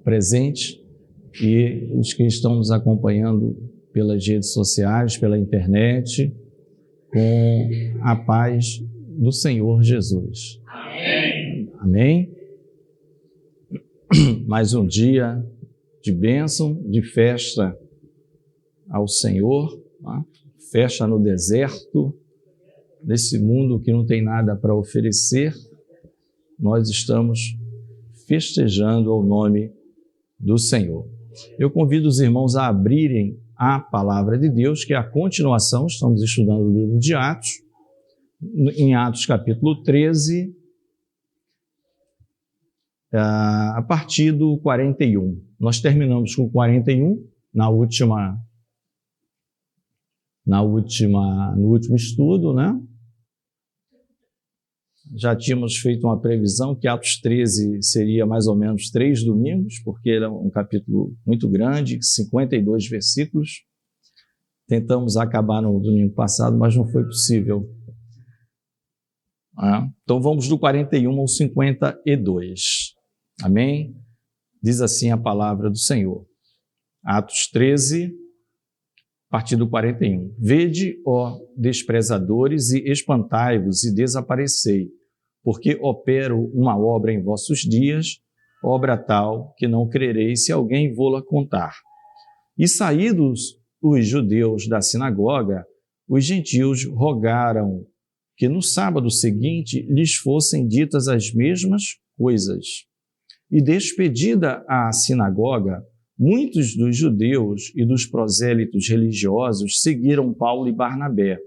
presente e os que estão nos acompanhando pelas redes sociais, pela internet, com a paz do Senhor Jesus. Amém. Amém? Mais um dia de bênção, de festa ao Senhor, tá? Festa no deserto, nesse mundo que não tem nada para oferecer, nós estamos festejando ao nome do Senhor. Eu convido os irmãos a abrirem a palavra de Deus, que é a continuação, estamos estudando o livro de Atos, em Atos capítulo 13, a partir do 41. Nós terminamos com o 41 no último estudo, né? Já tínhamos feito uma previsão que Atos 13 seria mais ou menos 3 domingos, porque era um capítulo muito grande, 52 versículos. Tentamos acabar no domingo passado, mas não foi possível. Então vamos do 41 ao 52. Amém? Diz assim a palavra do Senhor. Atos 13, a partir do 41. Vede, ó desprezadores, e espantai-vos e desaparecei, porque opero uma obra em vossos dias, obra tal que não crereis se alguém vô-la contar. E saídos os judeus da sinagoga, os gentios rogaram que no sábado seguinte lhes fossem ditas as mesmas coisas. E despedida a sinagoga, muitos dos judeus e dos prosélitos religiosos seguiram Paulo e Barnabé,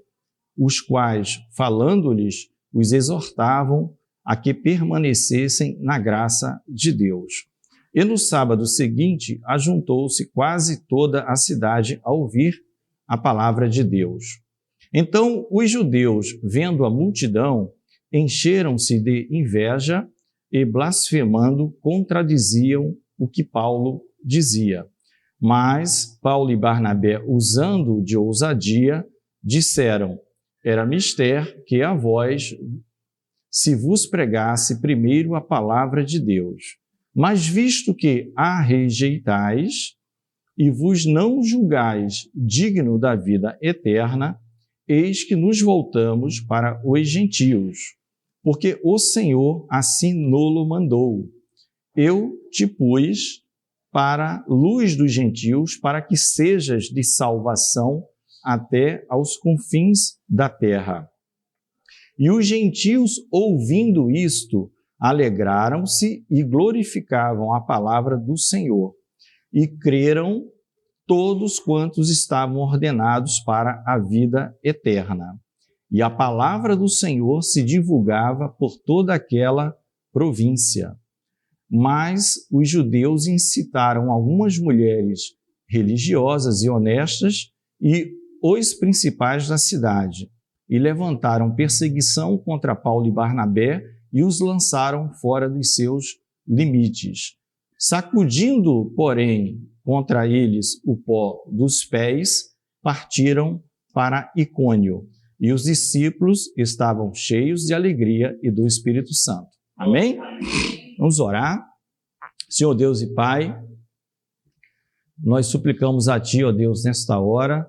os quais, falando-lhes, os exortavam a que permanecessem na graça de Deus. E no sábado seguinte, ajuntou-se quase toda a cidade a ouvir a palavra de Deus. Então, os judeus, vendo a multidão, encheram-se de inveja e, blasfemando, contradiziam o que Paulo dizia. Mas Paulo e Barnabé, usando de ousadia, disseram: era mister que a vós se vos pregasse primeiro a palavra de Deus. Mas visto que a rejeitais e vos não julgais digno da vida eterna, eis que nos voltamos para os gentios, porque o Senhor assim nolo mandou. Eu te pus para luz dos gentios, para que sejas de salvação até aos confins da terra. E os gentios, ouvindo isto, alegraram-se e glorificavam a palavra do Senhor, e creram todos quantos estavam ordenados para a vida eterna. E a palavra do Senhor se divulgava por toda aquela província. Mas os judeus incitaram algumas mulheres religiosas e honestas e os principais da cidade, e levantaram perseguição contra Paulo e Barnabé e os lançaram fora dos seus limites. Sacudindo, porém, contra eles o pó dos pés, partiram para Icônio, e os discípulos estavam cheios de alegria e do Espírito Santo. Amém? Vamos orar. Senhor Deus e Pai, nós suplicamos a Ti, ó Deus, nesta hora,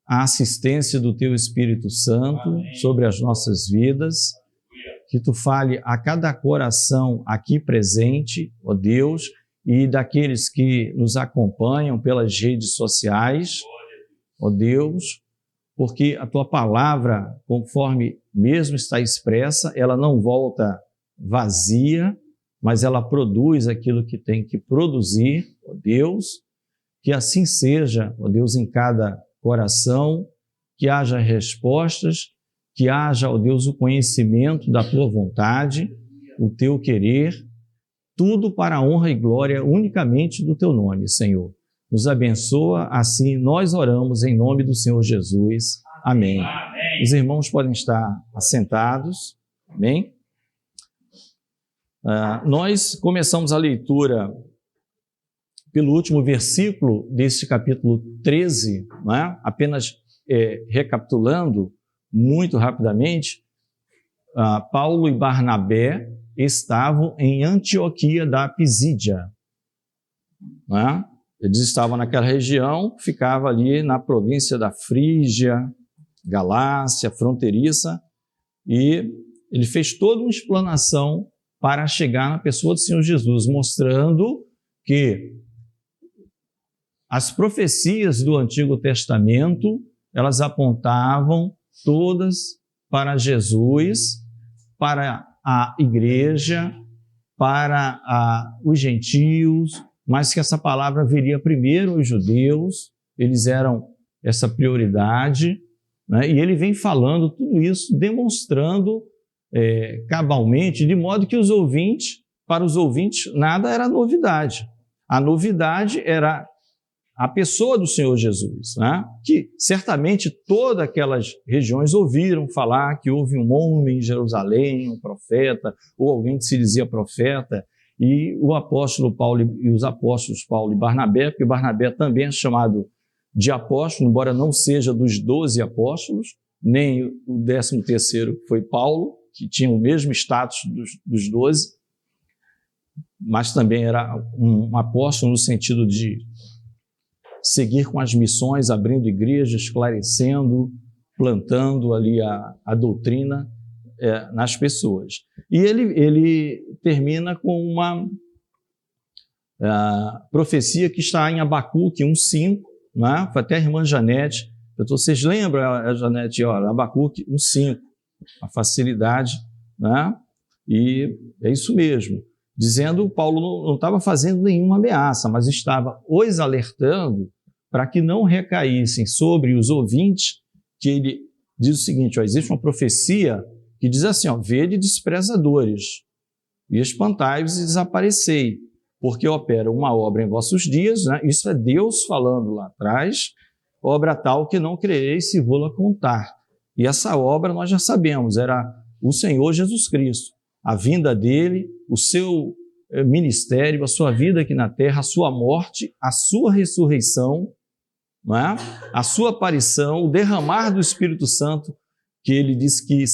a assistência do Teu Espírito Santo sobre as nossas vidas, que Tu fale a cada coração aqui presente, ó Deus, e daqueles que nos acompanham pelas redes sociais, ó Deus, porque a Tua palavra, conforme mesmo está expressa, ela não volta vazia, mas ela produz aquilo que tem que produzir, ó Deus, que assim seja, ó Deus, em cada coração, que haja respostas, que haja, ó Deus, o conhecimento da Tua vontade, o Teu querer, tudo para a honra e glória unicamente do Teu nome, Senhor. Nos abençoa, assim nós oramos em nome do Senhor Jesus. Amém. Amém. Os irmãos podem estar assentados. Amém. Nós começamos a leitura pelo último versículo deste capítulo 13, não é? Apenas recapitulando muito rapidamente, Paulo e Barnabé estavam em Antioquia da Pisídia. né? Eles estavam naquela região, ficava ali na província da Frígia, Galácia, fronteiriça, e ele fez toda uma explanação para chegar na pessoa do Senhor Jesus, mostrando que as profecias do Antigo Testamento, elas apontavam todas para Jesus, para a igreja, para os gentios, mas que essa palavra viria primeiro aos judeus, eles eram essa prioridade, né? E ele vem falando tudo isso, demonstrando cabalmente, de modo que para os ouvintes, nada era novidade. A novidade era a pessoa do Senhor Jesus, né? Que certamente todas aquelas regiões ouviram falar que houve um homem em Jerusalém, um profeta, ou alguém que se dizia profeta, e o apóstolo Paulo e os apóstolos Paulo e Barnabé, porque Barnabé também é chamado de apóstolo, embora não seja dos 12 apóstolos, nem o 13º foi Paulo, que tinha o mesmo status dos 12, mas também era um apóstolo no sentido de seguir com as missões, abrindo igrejas, esclarecendo, plantando ali a doutrina nas pessoas. E ele termina com uma profecia que está em Abacuque 1,5, né? Foi até a irmã Janete. Vocês lembram, Janete, Abacuque 1,5, a facilidade, né? E é isso mesmo. Dizendo, Paulo não estava fazendo nenhuma ameaça, mas estava os alertando para que não recaíssem sobre os ouvintes, que ele diz o seguinte, existe uma profecia que diz assim, vede desprezadores, e espantai-vos e desaparecei, porque opera uma obra em vossos dias, né? Isso é Deus falando lá atrás, obra tal que não crereis se vou-la contar. E essa obra nós já sabemos, era o Senhor Jesus Cristo, a vinda dele, o seu ministério, a sua vida aqui na terra, a sua morte, a sua ressurreição, não é? A sua aparição, o derramar do Espírito Santo, que ele disse que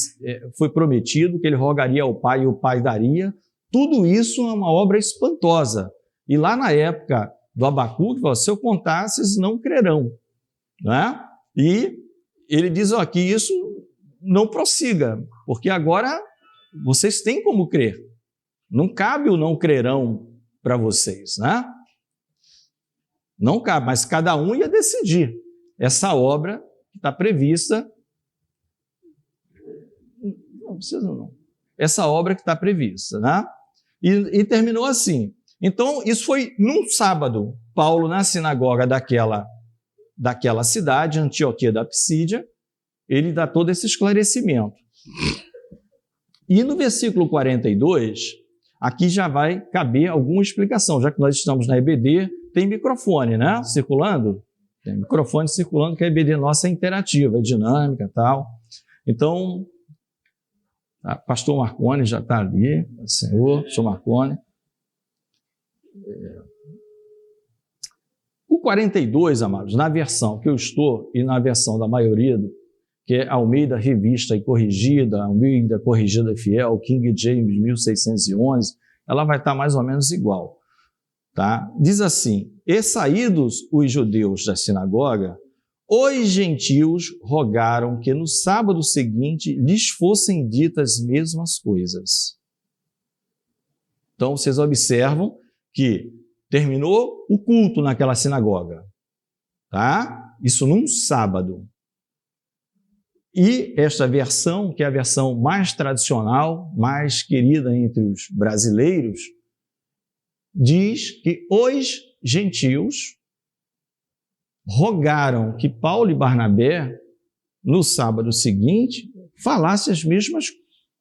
foi prometido, que ele rogaria ao Pai e o Pai daria. Tudo isso é uma obra espantosa. E lá na época do Abacuque, se eu contar, vocês não crerão. Não é? E ele diz que isso não prossiga, porque agora vocês têm como crer. Não cabe o não crerão para vocês, né? Não cabe, mas cada um ia decidir. Essa obra que está prevista, não precisa não. Essa obra que está prevista, né? E terminou assim. Então, isso foi num sábado. Paulo, na sinagoga daquela cidade, Antioquia da Psídia, ele dá todo esse esclarecimento. E no versículo 42, aqui já vai caber alguma explicação, já que nós estamos na EBD, tem microfone, né? Circulando? Tem microfone circulando, que a EBD nossa é interativa, é dinâmica e tal. Então, pastor Marconi já está ali, senhor, pastor Marconi. O 42, amados, na versão que eu estou e na versão da maioria, que é Almeida Revista e Corrigida, Almeida Corrigida Fiel, King James 1611, ela vai estar mais ou menos igual. Tá? Diz assim, e saídos os judeus da sinagoga, os gentios rogaram que no sábado seguinte lhes fossem ditas as mesmas coisas. Então, vocês observam que terminou o culto naquela sinagoga, tá? Isso num sábado. E esta versão, que é a versão mais tradicional, mais querida entre os brasileiros, diz que os gentios rogaram que Paulo e Barnabé, no sábado seguinte, falassem as mesmas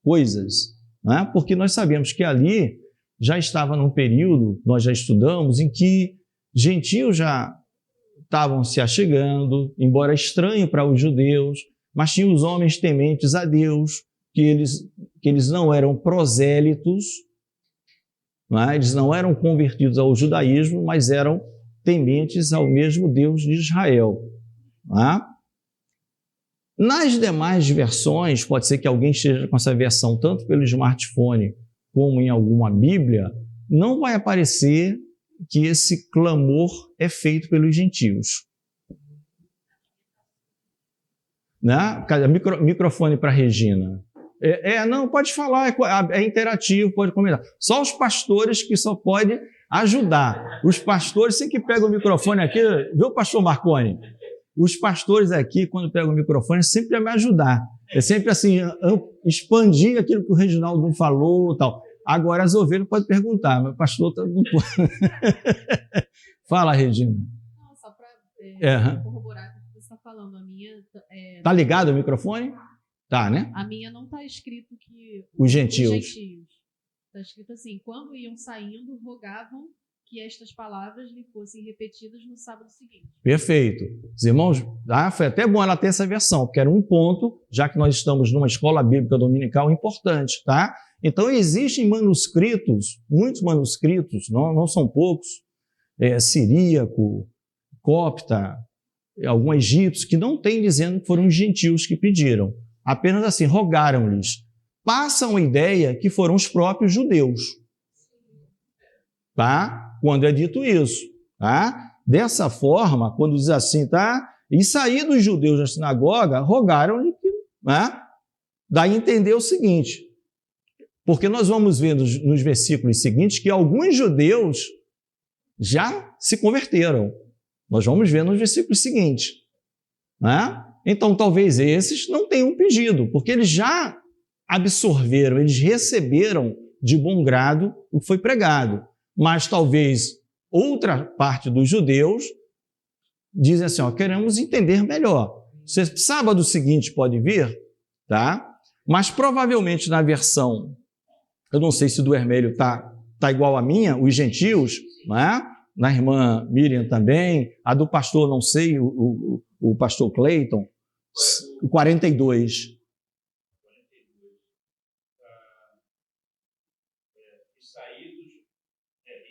coisas, né? Porque nós sabemos que ali já estava num período, nós já estudamos, em que gentios já estavam se achegando, embora estranho para os judeus, mas tinha os homens tementes a Deus, que eles não eram prosélitos, não é? Eles não eram convertidos ao judaísmo, mas eram tementes ao mesmo Deus de Israel. Não é? Nas demais versões, pode ser que alguém esteja com essa versão tanto pelo smartphone como em alguma Bíblia, não vai aparecer que esse clamor é feito pelos gentios. Né? Microfone para Regina. Não, pode falar, é interativo, pode comentar. Só os pastores que só podem ajudar. Os pastores, sempre que pegam o microfone aqui, viu, pastor Marconi? Os pastores aqui, quando pegam o microfone, sempre é me ajudar. É sempre assim, expandir aquilo que o Reginaldo não falou e tal. Agora as ovelhas podem perguntar, mas o pastor não pode. Fala, Regina. Não, só para corroborar o que você está falando, a minha... Tá ligado o microfone? Tá, né? A minha não está escrito que... Os gentios. Está escrito assim, quando iam saindo, rogavam que estas palavras lhe fossem repetidas no sábado seguinte. Perfeito. Os irmãos, foi até bom ela ter essa versão, porque era um ponto, já que nós estamos numa escola bíblica dominical importante, tá? Então, existem manuscritos, muitos manuscritos, não são poucos, siríaco, copta, algum egípcio, que não tem dizendo que foram os gentios que pediram. Apenas assim, rogaram-lhes. Passam a ideia que foram os próprios judeus. Tá? Quando é dito isso. Tá? Dessa forma, quando diz assim, tá? E sair dos judeus da sinagoga, rogaram-lhe que... Né? Daí entender o seguinte, porque nós vamos ver nos versículos seguintes que alguns judeus já se converteram. Nós vamos ver nos versículos seguintes. Né? Então, talvez esses não tenham pedido, porque eles já absorveram, eles receberam de bom grado o que foi pregado. Mas talvez outra parte dos judeus dizem assim, queremos entender melhor. Sábado seguinte pode vir, tá? Mas provavelmente na versão, eu não sei se do Hermélio tá igual a minha, os gentios, né? Na irmã Miriam também, a do pastor, não sei, o pastor Cleiton, o 42.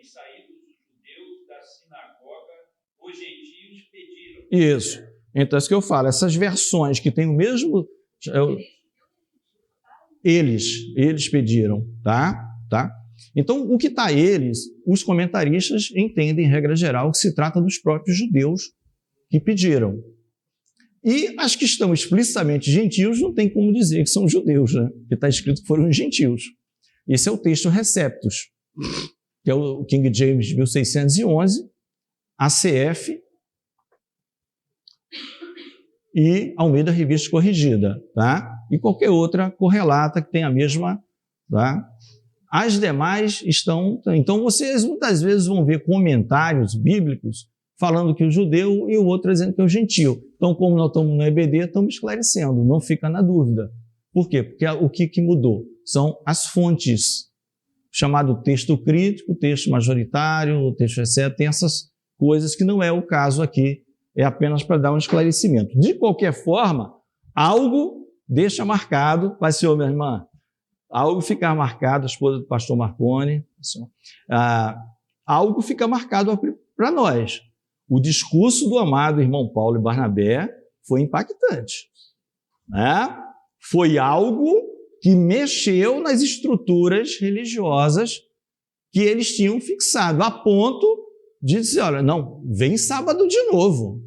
E saídos os judeus da sinagoga, os gentios pediram. Isso. Então, é isso que eu falo, essas versões que têm o mesmo... Eles pediram, tá? Então, o que está eles, os comentaristas entendem, em regra geral, que se trata dos próprios judeus que pediram. E as que estão explicitamente gentios, não tem como dizer que são judeus, né? Porque está escrito que foram gentios. Esse é o texto Receptus, que é o King James 1611, ACF e Almeida Revista Corrigida, tá? E qualquer outra correlata que tenha a mesma, tá? As demais estão... Então, vocês muitas vezes vão ver comentários bíblicos falando que o judeu e o outro dizendo que é o gentio. Então, como nós estamos no EBD, estamos esclarecendo, não fica na dúvida. Por quê? Porque o que mudou? São as fontes, chamado texto crítico, texto majoritário, texto etc. Tem essas coisas que não é o caso aqui, é apenas para dar um esclarecimento. De qualquer forma, algo deixa marcado, vai ser, minha irmã, algo ficar marcado, a esposa do pastor Marconi, algo fica marcado para nós. O discurso do amado irmão Paulo e Barnabé foi impactante. Né? Foi algo que mexeu nas estruturas religiosas que eles tinham fixado, a ponto de dizer, olha, não, vem sábado de novo.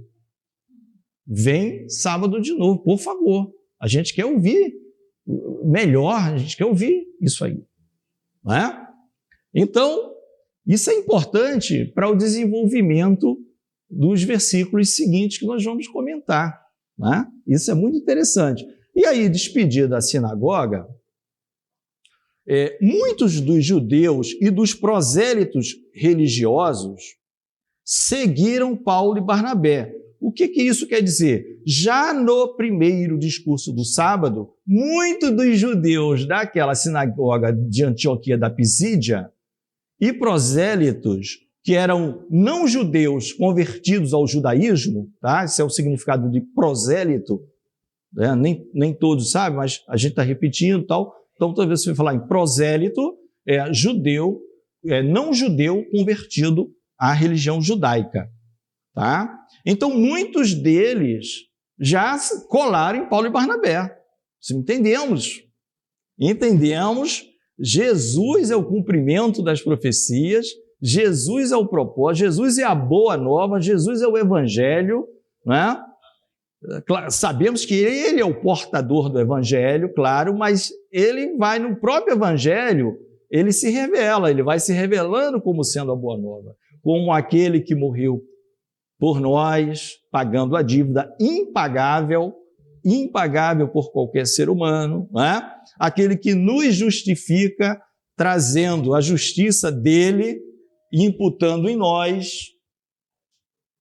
Vem sábado de novo, por favor. A gente quer ouvir melhor, a gente quer ouvir isso aí. Não é? Então, isso é importante para o desenvolvimento dos versículos seguintes que nós vamos comentar. Não é? Isso é muito interessante. E aí, despedida da sinagoga, muitos dos judeus e dos prosélitos religiosos seguiram Paulo e Barnabé. O que isso quer dizer? Já no primeiro discurso do sábado, muitos dos judeus daquela sinagoga de Antioquia da Pisídia e prosélitos, que eram não judeus convertidos ao judaísmo, tá? Esse é o significado de prosélito, né? Nem todos sabem, mas a gente está repetindo e tal. Então, toda vez que você falar em prosélito, judeu, não judeu convertido à religião judaica. Tá? Então, muitos deles já colaram em Paulo e Barnabé. Entendemos, Jesus é o cumprimento das profecias, Jesus é o propósito, Jesus é a boa nova, Jesus é o evangelho, né? Sabemos que ele é o portador do evangelho, claro, mas ele vai no próprio evangelho, ele se revela, ele vai se revelando como sendo a boa nova, como aquele que morreu por nós, pagando a dívida impagável por qualquer ser humano, né? Aquele que nos justifica, trazendo a justiça dele e imputando em nós,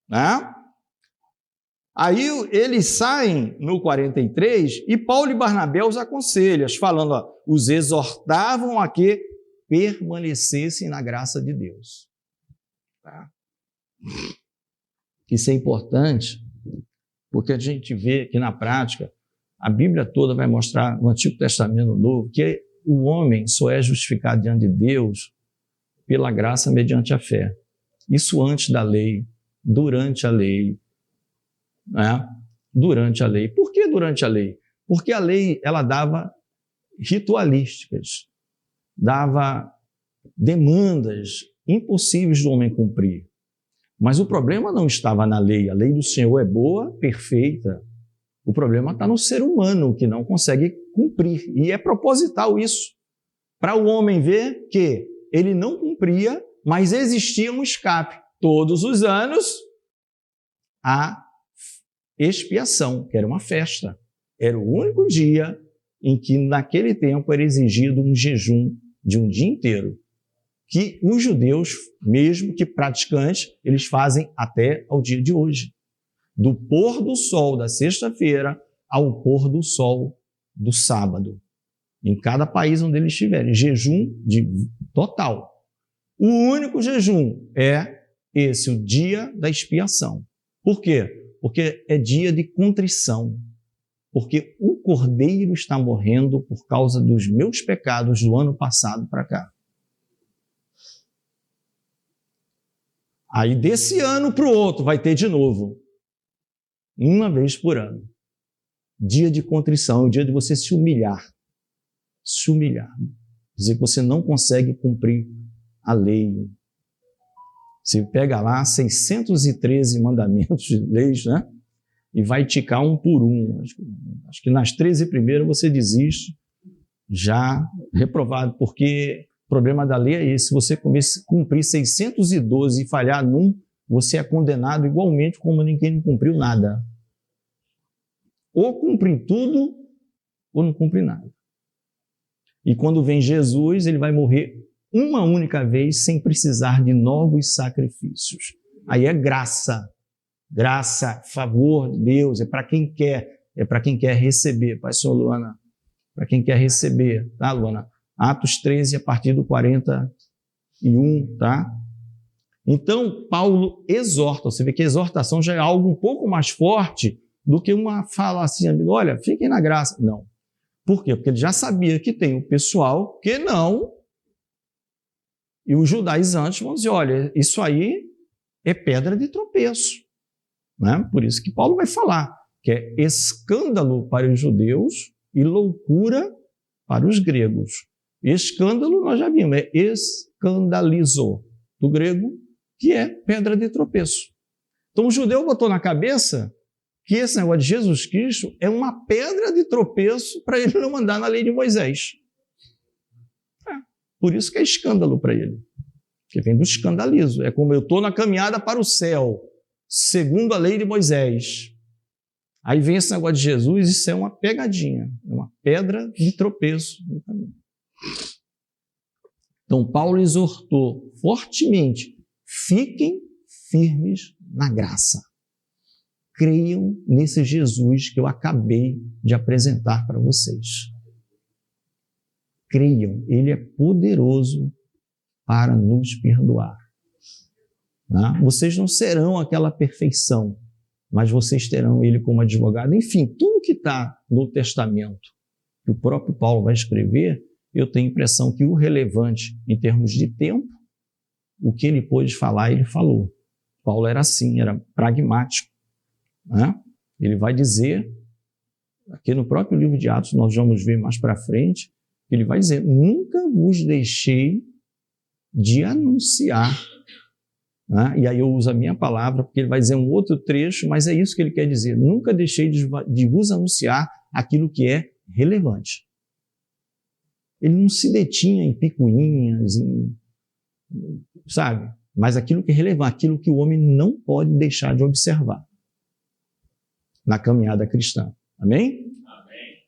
né? Aí eles saem no 43 e Paulo e Barnabé os aconselham, falando, ó, os exortavam a que permanecessem na graça de Deus. Tá? Isso é importante, porque a gente vê que na prática, a Bíblia toda vai mostrar, no Antigo Testamento, no Novo, que o homem só é justificado diante de Deus pela graça mediante a fé. Isso antes da lei, durante a lei, né? Durante a lei. Por que durante a lei? Porque a lei, ela dava ritualísticas, dava demandas impossíveis do homem cumprir. Mas o problema não estava na lei. A lei do Senhor é boa, perfeita. O problema está no ser humano, que não consegue cumprir. E é proposital isso, para o homem ver que ele não cumpria, mas existia um escape. Todos os anos, a expiação, que era uma festa. Era o único dia em que, naquele tempo, era exigido um jejum de um dia inteiro, que os judeus, mesmo que praticantes, eles fazem até ao dia de hoje. Do pôr do sol da sexta-feira ao pôr do sol do sábado. Em cada país onde eles estiverem, jejum total. O único jejum é esse, o dia da expiação. Por quê? Porque é dia de contrição. Porque o Cordeiro está morrendo por causa dos meus pecados do ano passado para cá. Aí desse ano para o outro vai ter de novo. Uma vez por ano. Dia de contrição, é o dia de você se humilhar. Se humilhar. Dizer que você não consegue cumprir a lei. Você pega lá 613 mandamentos de leis, né? E vai ticar um por um. Acho que nas 13 primeiras você desiste, já reprovado, porque o problema da lei é esse. Se você cumprir 612 e falhar num, você é condenado igualmente como ninguém não cumpriu nada. Ou cumpre tudo, ou não cumpre nada. E quando vem Jesus, ele vai morrer uma única vez sem precisar de novos sacrifícios. Aí é graça. Graça, favor de Deus, é para quem quer receber. Pai, senhor Luana, para quem quer receber, tá, Luana? Atos 13, a partir do 41, tá? Então, Paulo exorta, você vê que a exortação já é algo um pouco mais forte do que uma fala assim, olha, fiquem na graça. Não. Por quê? Porque ele já sabia que tem o pessoal que não, e os judaizantes vão dizer, olha, isso aí é pedra de tropeço. Né? Por isso que Paulo vai falar que é escândalo para os judeus e loucura para os gregos. Escândalo, nós já vimos, é escandalizou, do grego, que é pedra de tropeço. Então o judeu botou na cabeça que esse negócio de Jesus Cristo é uma pedra de tropeço para ele não andar na lei de Moisés. Por isso que é escândalo para ele, que vem do escandalizo. É como eu estou na caminhada para o céu, segundo a lei de Moisés. Aí vem esse negócio de Jesus, isso é uma pegadinha, é uma pedra de tropeço no caminho. Então Paulo exortou fortemente, fiquem firmes na graça. Creiam nesse Jesus que eu acabei de apresentar para vocês. Creiam, ele é poderoso para nos perdoar. Vocês não serão aquela perfeição, mas vocês terão ele como advogado. Enfim, tudo que está no Testamento, que o próprio Paulo vai escrever, eu tenho a impressão que o relevante em termos de tempo, o que ele pôde falar, ele falou. Paulo era assim, era pragmático. Ele vai dizer, aqui no próprio livro de Atos, nós vamos ver mais para frente, ele vai dizer, nunca vos deixei de anunciar. Né? E aí eu uso a minha palavra, porque ele vai dizer um outro trecho, mas é isso que ele quer dizer. Nunca deixei de vos anunciar aquilo que é relevante. Ele não se detinha em picuinhas, sabe? Mas aquilo que é relevante, aquilo que o homem não pode deixar de observar na caminhada cristã. Amém? Amém.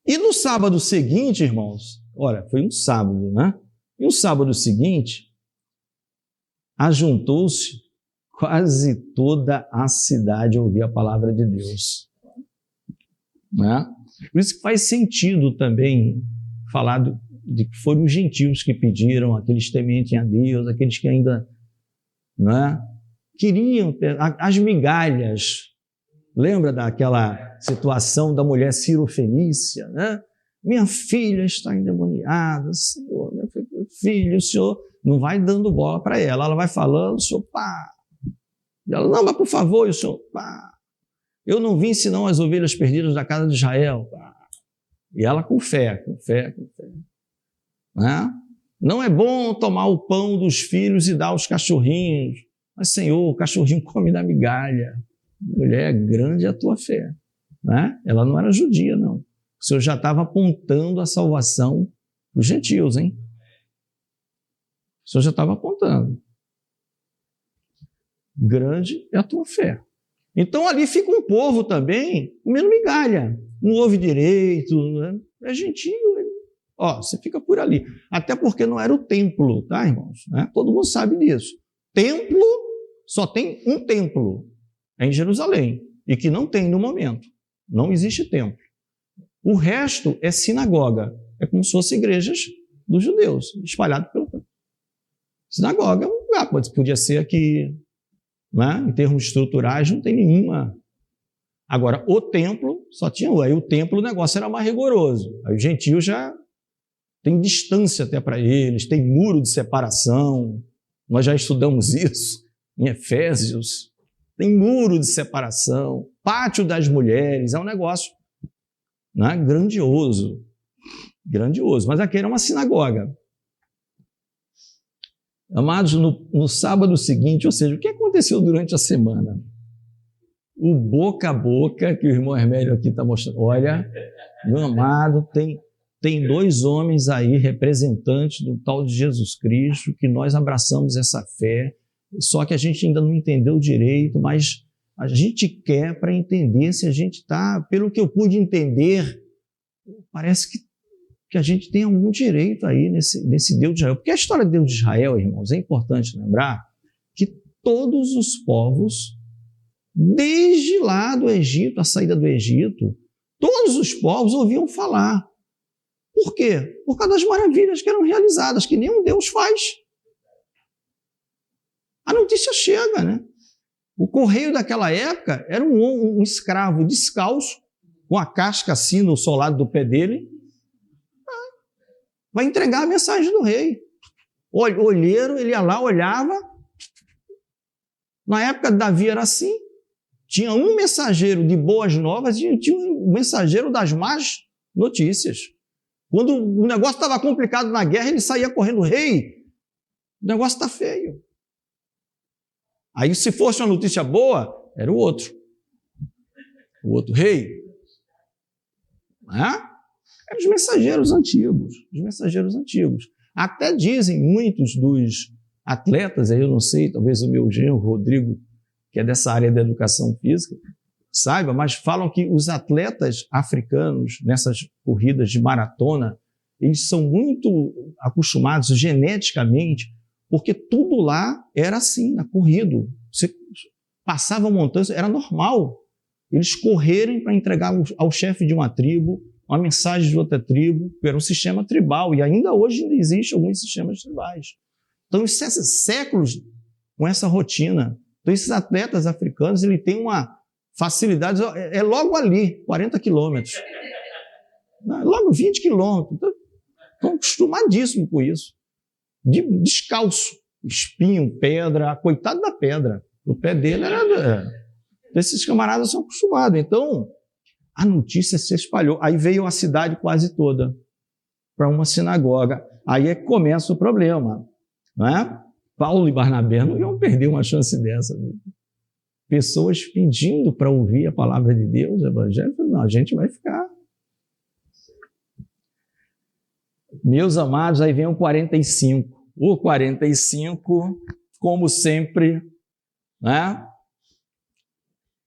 E no sábado seguinte, irmãos, olha, foi um sábado, né? E no sábado seguinte, ajuntou-se quase toda a cidade a ouvir a palavra de Deus. Né? Por isso que faz sentido também falar de que foram os gentios que pediram, aqueles tementes a Deus, aqueles que ainda, né, queriam as migalhas. Lembra daquela situação da mulher Cirofenícia, né? Minha filha está endemoniada, Senhor, meu filho, o Senhor não vai dando bola para ela, ela vai falando, o Senhor, pá. E ela, não, mas por favor, o Senhor, pá. Eu não vim senão as ovelhas perdidas da casa de Israel. Pá. E ela com fé. Né? Não é bom tomar o pão dos filhos e dar aos cachorrinhos. Mas, Senhor, o cachorrinho come da migalha. Mulher, grande é a tua fé. Né? Ela não era judia, não. O Senhor já estava apontando a salvação para os gentios, hein? O Senhor já estava apontando. Grande é a tua fé. Então ali fica um povo também comendo migalha. Não ouve direito, né? É gentio. Ó, você fica por ali. Até porque não era o templo, tá, irmãos? Né? Todo mundo sabe disso. Templo, só tem um templo. É em Jerusalém. E que não tem no momento. Não existe templo. O resto é sinagoga. É como se fossem igrejas dos judeus, espalhadas pelo campo. Sinagoga é um lugar, podia ser aqui, né? Em termos estruturais, não tem nenhuma. Agora, o templo, só tinha aí o templo, o negócio era mais rigoroso. Aí os gentios já tem distância até para eles, tem muro de separação. Nós já estudamos isso em Efésios. Tem muro de separação, pátio das mulheres, é um negócio, né, grandioso. Grandioso. Mas aqui era uma sinagoga. Amados, no sábado seguinte, ou seja, o que aconteceu durante a semana? O boca a boca, que o irmão Hermélio aqui está mostrando. Olha, meu amado, tem dois homens aí, representantes do tal de Jesus Cristo, que nós abraçamos essa fé, só que a gente ainda não entendeu direito, mas a gente quer para entender se a gente está, pelo que eu pude entender, parece que a gente tem algum direito aí nesse Deus de Israel. Porque a história do Deus de Israel, irmãos, é importante lembrar que todos os povos, desde lá do Egito, a saída do Egito, todos os povos ouviam falar. Por quê? Por causa das maravilhas que eram realizadas, que nenhum Deus faz. A notícia chega, né? O correio daquela época era um escravo descalço, com a casca assim no solado do pé dele, vai entregar a mensagem do rei. O olheiro, ele ia lá, olhava. Na época de Davi era assim. Tinha um mensageiro de boas novas e tinha um mensageiro das más notícias. Quando o negócio estava complicado na guerra, ele saía correndo, rei, o negócio está feio. Aí, se fosse uma notícia boa, era o outro. O outro rei. Eram os mensageiros antigos. Os mensageiros antigos. Até dizem muitos dos atletas, aí eu não sei, talvez o meu genro, Rodrigo, que é dessa área da educação física, saiba, mas falam que os atletas africanos, nessas corridas de maratona, eles são muito acostumados geneticamente, porque tudo lá era assim, na corrida. Você passava montanha, era normal eles correrem para entregar ao chefe de uma tribo uma mensagem de outra tribo, era um sistema tribal, e ainda hoje existem alguns sistemas tribais. Então, séculos com essa rotina. Então, esses atletas africanos, ele tem uma facilidade, é logo ali, 40 quilômetros. Logo 20 quilômetros. Então, estão acostumadíssimos com isso. Descalço, espinho, pedra, coitado da pedra. O pé dele era... Esses camaradas são acostumados. Então, a notícia se espalhou. Aí veio a cidade quase toda para uma sinagoga. Aí é que começa o problema, não é? Paulo e Barnabé não iam perder uma chance dessa. Pessoas pedindo para ouvir a palavra de Deus, o evangelho, não, a gente vai ficar. Meus amados, aí vem o 45. O 45, como sempre, né?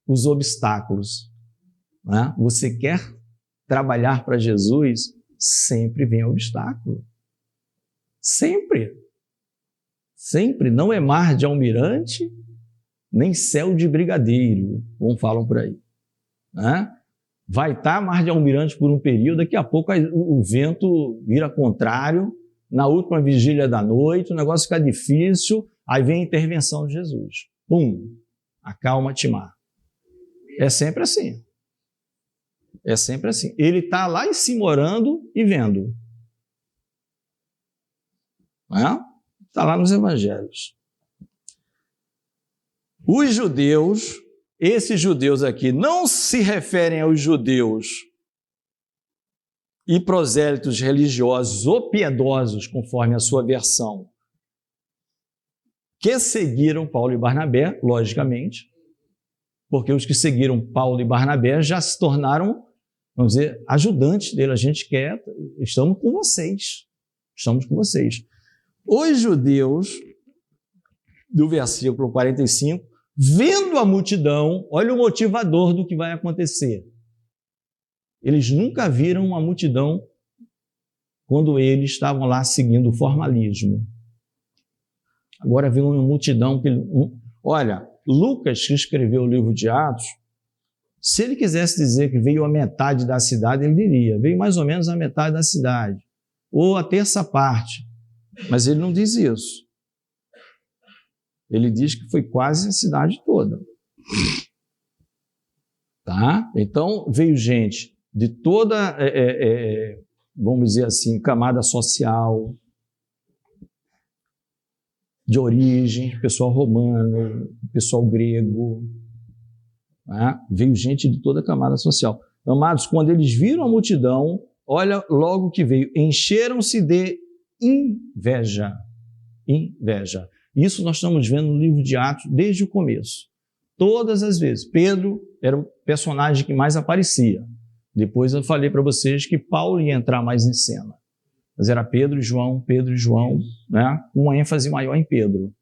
Os obstáculos. Né? Você quer trabalhar para Jesus, sempre vem obstáculo. Sempre. Sempre. Não é mar de almirante, nem céu de brigadeiro, como falam por aí. Né? Vai estar mar de almirante por um período, daqui a pouco o vento vira contrário, na última vigília da noite, o negócio fica difícil, aí vem a intervenção de Jesus. Pum! Acalma-te, mar. É sempre assim. É sempre assim. Ele está lá em cima orando e vendo. Está lá nos evangelhos. Os judeus, esses judeus aqui, não se referem aos judeus e prosélitos religiosos ou piedosos, conforme a sua versão, que seguiram Paulo e Barnabé, logicamente, porque os que seguiram Paulo e Barnabé já se tornaram, vamos dizer, ajudantes dele. A gente quer, estamos com vocês. Estamos com vocês. Os judeus, do versículo 45, vendo a multidão, olha o motivador do que vai acontecer. Eles nunca viram uma multidão quando eles estavam lá seguindo o formalismo. Agora viram uma multidão que... Olha, Lucas, que escreveu o livro de Atos, se ele quisesse dizer que veio a metade da cidade, ele diria, veio mais ou menos a metade da cidade, ou a terça parte, mas ele não diz isso. Ele diz que foi quase a cidade toda. Tá? Então, veio gente de toda, vamos dizer assim, camada social, de origem, pessoal romano, pessoal grego, né? Veio gente de toda a camada social. Amados, quando eles viram a multidão, olha logo que veio, encheram-se de inveja. Inveja. Isso nós estamos vendo no livro de Atos desde o começo. Todas as vezes. Pedro era o personagem que mais aparecia. Depois eu falei para vocês que Paulo ia entrar mais em cena. Mas era Pedro e João, né? Uma ênfase maior em Pedro.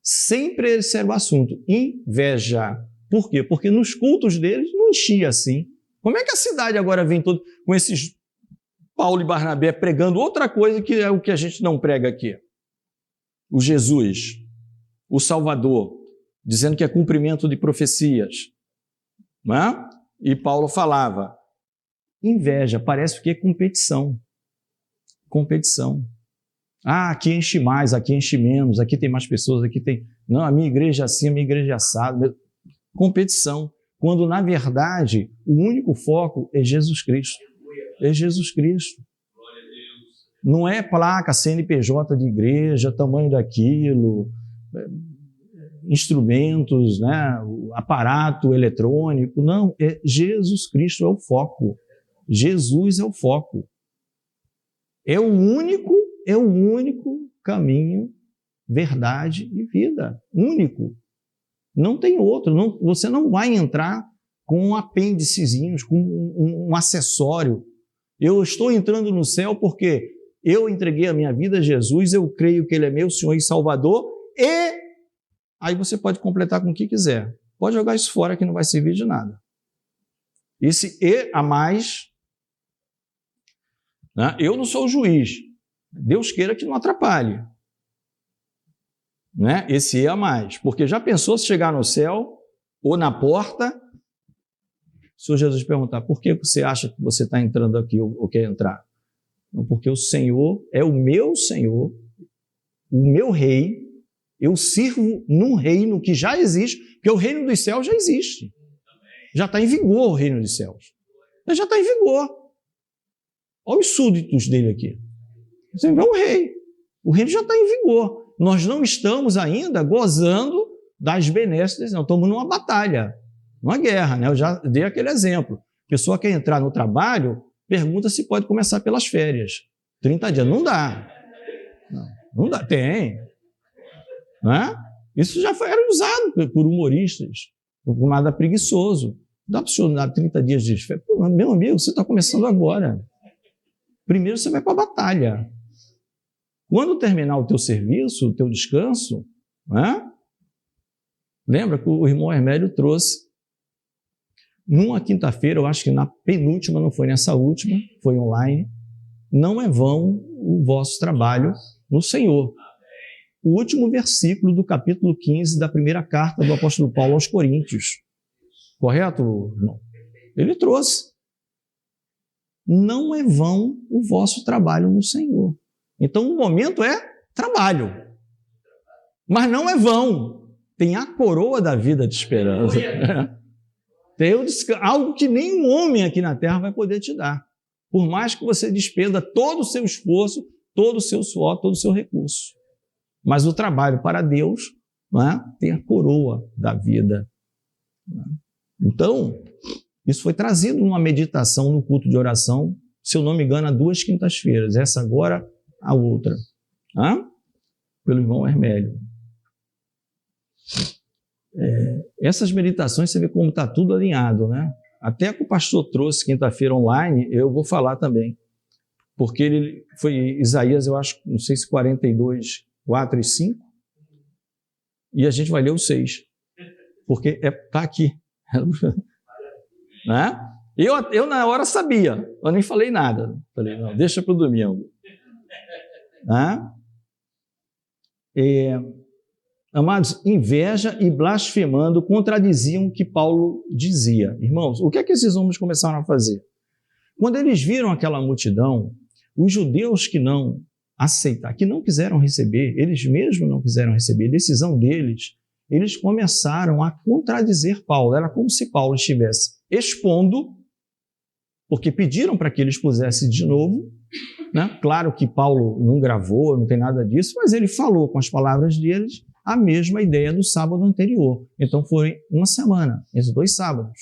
Sempre esse era o assunto, inveja. Por quê? Porque nos cultos deles não enchia assim. Como é que a cidade agora vem todo com esses Paulo e Barnabé pregando outra coisa que é o que a gente não prega aqui? O Jesus, o Salvador, dizendo que é cumprimento de profecias. Não é? E Paulo falava, inveja, parece que é competição. Competição. Ah, aqui enche mais, aqui enche menos, aqui tem mais pessoas, aqui tem... Não, a minha igreja é assim, a minha igreja é assado. Competição. Quando, na verdade, o único foco é Jesus Cristo. É Jesus Cristo. Não é placa, CNPJ de igreja, tamanho daquilo, instrumentos, né, aparato eletrônico. Não, é Jesus Cristo é o foco. Jesus é o foco. É o único caminho, verdade e vida. Único. Não tem outro. Não, você não vai entrar com apêndicezinhos, com um acessório. Eu estou entrando no céu porque eu entreguei a minha vida a Jesus, eu creio que Ele é meu Senhor e Salvador, e aí você pode completar com o que quiser. Pode jogar isso fora que não vai servir de nada. Esse e a mais, né? Eu não sou o juiz. Deus queira que não atrapalhe. Né? Esse e a mais. Porque já pensou se chegar no céu ou na porta, o Senhor Jesus perguntar, por que você acha que você está entrando aqui ou quer entrar? Não, porque o Senhor é o meu Senhor, o meu rei, eu sirvo num reino que já existe, porque o reino dos céus já existe. Já está em vigor o reino dos céus. Ele já está em vigor. Olha os súditos dele aqui. Você vê o rei. O reino já está em vigor. Nós não estamos ainda gozando das benesses, não. Estamos numa batalha, numa guerra, né? Eu já dei aquele exemplo. A pessoa quer entrar no trabalho, pergunta se pode começar pelas férias. 30 dias. Não dá. Não dá. Tem. Não é? Isso já era usado por humoristas, por nada preguiçoso. Dá para o senhor dar 30 dias de férias? Meu amigo, você está começando agora. Primeiro você vai para a batalha. Quando terminar o teu serviço, o teu descanso, né? Lembra que o irmão Hermélio trouxe, numa quinta-feira, eu acho que na penúltima, não foi nessa última, foi online, não é vão o vosso trabalho no Senhor. O último versículo do capítulo 15 da primeira carta do apóstolo Paulo aos Coríntios. Correto, irmão? Ele trouxe. Não é vão o vosso trabalho no Senhor. Então, o momento é trabalho. Mas não é vão. Tem a coroa da vida de esperança. Tem algo que nenhum homem aqui na terra vai poder te dar. Por mais que você despenda todo o seu esforço, todo o seu suor, todo o seu recurso. Mas o trabalho para Deus, não é? Tem a coroa da vida. Então, isso foi trazido numa meditação no culto de oração, se eu não me engano, há 2 quintas-feiras. Essa agora, a outra. Pelo irmão Hermélio. Essas meditações, você vê como está tudo alinhado, né? Até que o pastor trouxe quinta-feira online, eu vou falar também. Porque ele foi Isaías, eu acho, não sei se 42, 4 e 5. E a gente vai ler o 6. Porque está aqui. Né? Eu na hora sabia, eu nem falei nada. Falei, não, deixa para o domingo. Né? Amados, inveja e blasfemando contradiziam o que Paulo dizia. Irmãos, o que é que esses homens começaram a fazer? Quando eles viram aquela multidão, os judeus que não aceitaram, que não quiseram receber, eles mesmos não quiseram receber, decisão deles, eles começaram a contradizer Paulo. Era como se Paulo estivesse expondo, porque pediram para que ele expusesse de novo, né? Claro que Paulo não gravou, não tem nada disso, mas ele falou com as palavras deles a mesma ideia do sábado anterior. Então foi uma semana, esses 2 sábados.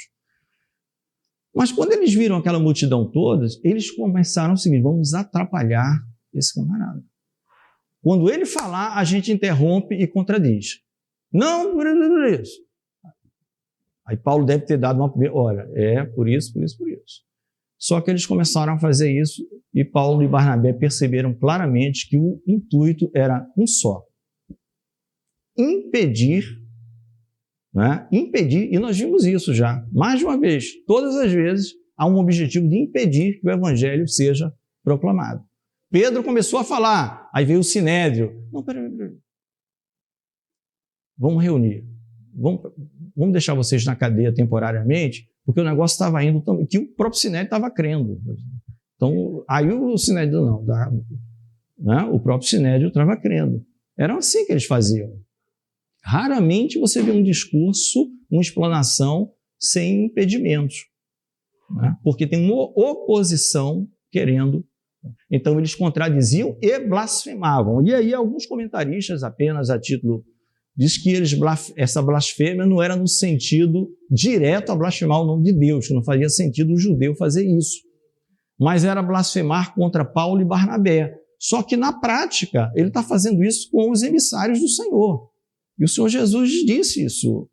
Mas quando eles viram aquela multidão toda, eles começaram o seguinte: vamos atrapalhar esse camarada. Quando ele falar, a gente interrompe e contradiz. Não, por isso. Aí Paulo deve ter dado uma primeira, olha, por isso. Só que eles começaram a fazer isso e Paulo e Barnabé perceberam claramente que o intuito era um só. Impedir, né? Impedir, e nós vimos isso já, mais de uma vez, todas as vezes, há um objetivo de impedir que o evangelho seja proclamado. Pedro começou a falar, aí veio o Sinédrio. Não, peraí. Vamos reunir. Vamos deixar vocês na cadeia temporariamente, porque o negócio estava indo também, que o próprio Sinédrio estava crendo. Então, aí o Sinédrio né? O próprio Sinédrio estava crendo. Era assim que eles faziam. Raramente você vê um discurso, uma explanação sem impedimentos, né? Porque tem uma oposição querendo. Então, eles contradiziam e blasfemavam. E aí, alguns comentaristas, apenas a título, diz que essa blasfêmia não era no sentido direto a blasfemar o nome de Deus, que não fazia sentido o judeu fazer isso. Mas era blasfemar contra Paulo e Barnabé. Só que, na prática, ele está fazendo isso com os emissários do Senhor. E o Senhor Jesus disse isso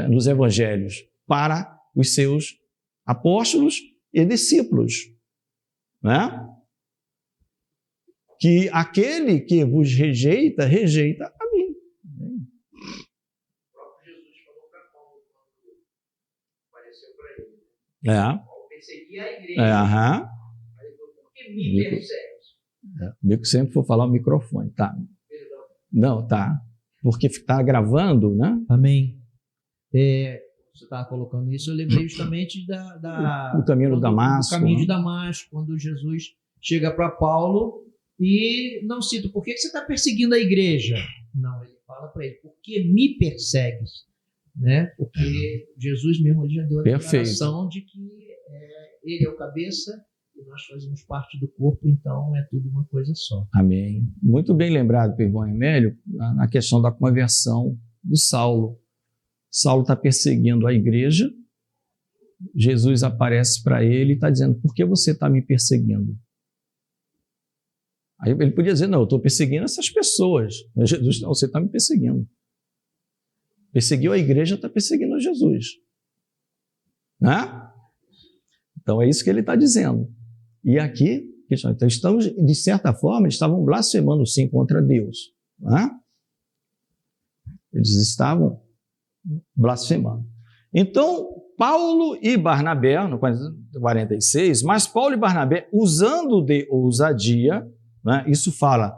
nos evangelhos para os seus apóstolos e discípulos, né? Que aquele que vos rejeita, rejeita a mim. O próprio Jesus falou para Paulo quando apareceu para ele. Paulo perseguia a igreja. Aí ele falou, por que me persegue? Bico sempre for falar o microfone, tá? Perdão. Não, tá. Porque está gravando, né? Amém. Você estava colocando isso, eu lembrei justamente do caminho de Damasco. Do caminho de Damasco, quando Jesus chega para Paulo e não cita, por que você está perseguindo a igreja? Não, ele fala para ele, por que me persegues? Né? Porque Jesus mesmo já deu a declaração de que ele é o cabeça e nós fazemos parte do corpo, então é tudo uma coisa só. Amém. Muito bem lembrado pelo irmão Hermélio, na questão da conversão do Saulo. Saulo está perseguindo a igreja, Jesus aparece para ele e está dizendo, por que você está me perseguindo? Aí ele podia dizer, não, eu estou perseguindo essas pessoas. Mas Jesus, não, você está me perseguindo. Perseguiu a igreja, está perseguindo Jesus. Né? Então é isso que ele está dizendo. E aqui, então estamos, de certa forma, eles estavam blasfemando sim contra Deus. Né? Eles estavam blasfemando. Então, Paulo e Barnabé, no 46, mas Paulo e Barnabé, usando de ousadia, né, isso fala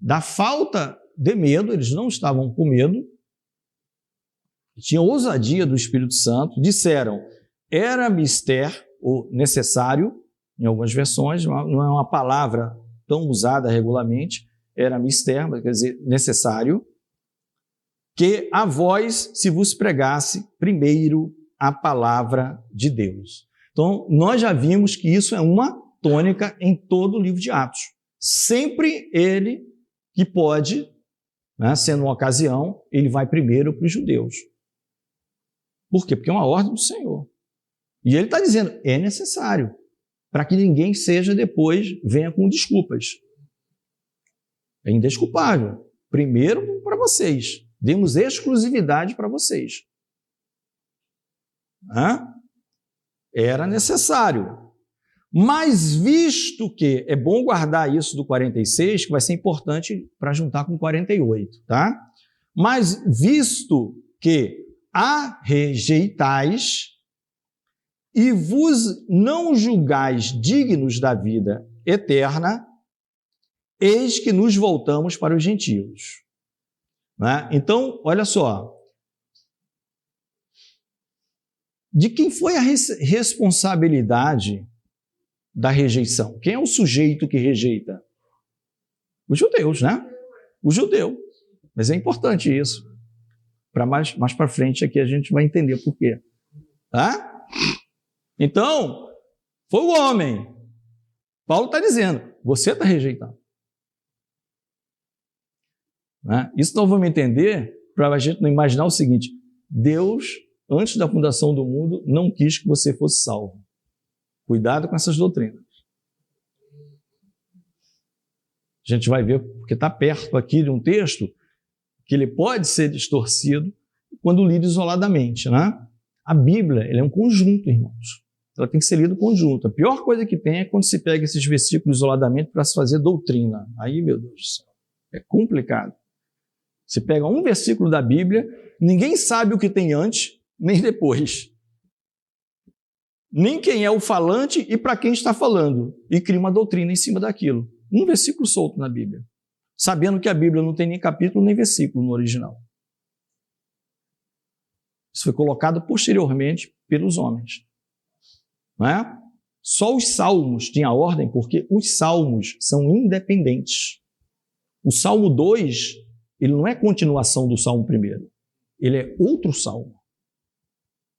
da falta de medo, eles não estavam com medo, tinham ousadia do Espírito Santo, disseram, era mister, ou necessário, em algumas versões, não é uma palavra tão usada regularmente, era mister, mas quer dizer necessário, que a vós se vos pregasse primeiro a palavra de Deus. Então, nós já vimos que isso é uma tônica em todo o livro de Atos. Sempre ele que pode, né, sendo uma ocasião, ele vai primeiro para os judeus. Por quê? Porque é uma ordem do Senhor. E ele está dizendo, é necessário, para que ninguém seja depois, venha com desculpas. É indesculpável. Primeiro para vocês. Demos exclusividade para vocês. Era necessário. Mas visto que, é bom guardar isso do 46, que vai ser importante para juntar com 48, tá? Mas visto que a rejeitais e vos não julgais dignos da vida eterna, eis que nos voltamos para os gentios. Né? Então, olha só, de quem foi a responsabilidade da rejeição? Quem é o sujeito que rejeita? Os judeus, né? O judeu. Mas é importante isso. Para mais para frente aqui a gente vai entender por quê. Tá? Então, foi o homem. Paulo está dizendo, você está rejeitando. Né? Isso nós vamos entender para a gente não imaginar o seguinte, Deus, antes da fundação do mundo, não quis que você fosse salvo. Cuidado com essas doutrinas. A gente vai ver, porque está perto aqui de um texto que ele pode ser distorcido quando lido isoladamente. Né? A Bíblia ela é um conjunto, irmãos. Ela tem que ser lida em conjunto. A pior coisa que tem é quando se pega esses versículos isoladamente para se fazer doutrina. Aí, meu Deus do céu, é complicado. Você pega um versículo da Bíblia, ninguém sabe o que tem antes, nem depois. Nem quem é o falante e para quem está falando. E cria uma doutrina em cima daquilo. Um versículo solto na Bíblia. Sabendo que a Bíblia não tem nem capítulo nem versículo no original. Isso foi colocado posteriormente pelos homens. Não é? Só os salmos tinham ordem, porque os salmos são independentes. O Salmo 2, ele não é continuação do Salmo 1. Ele é outro salmo.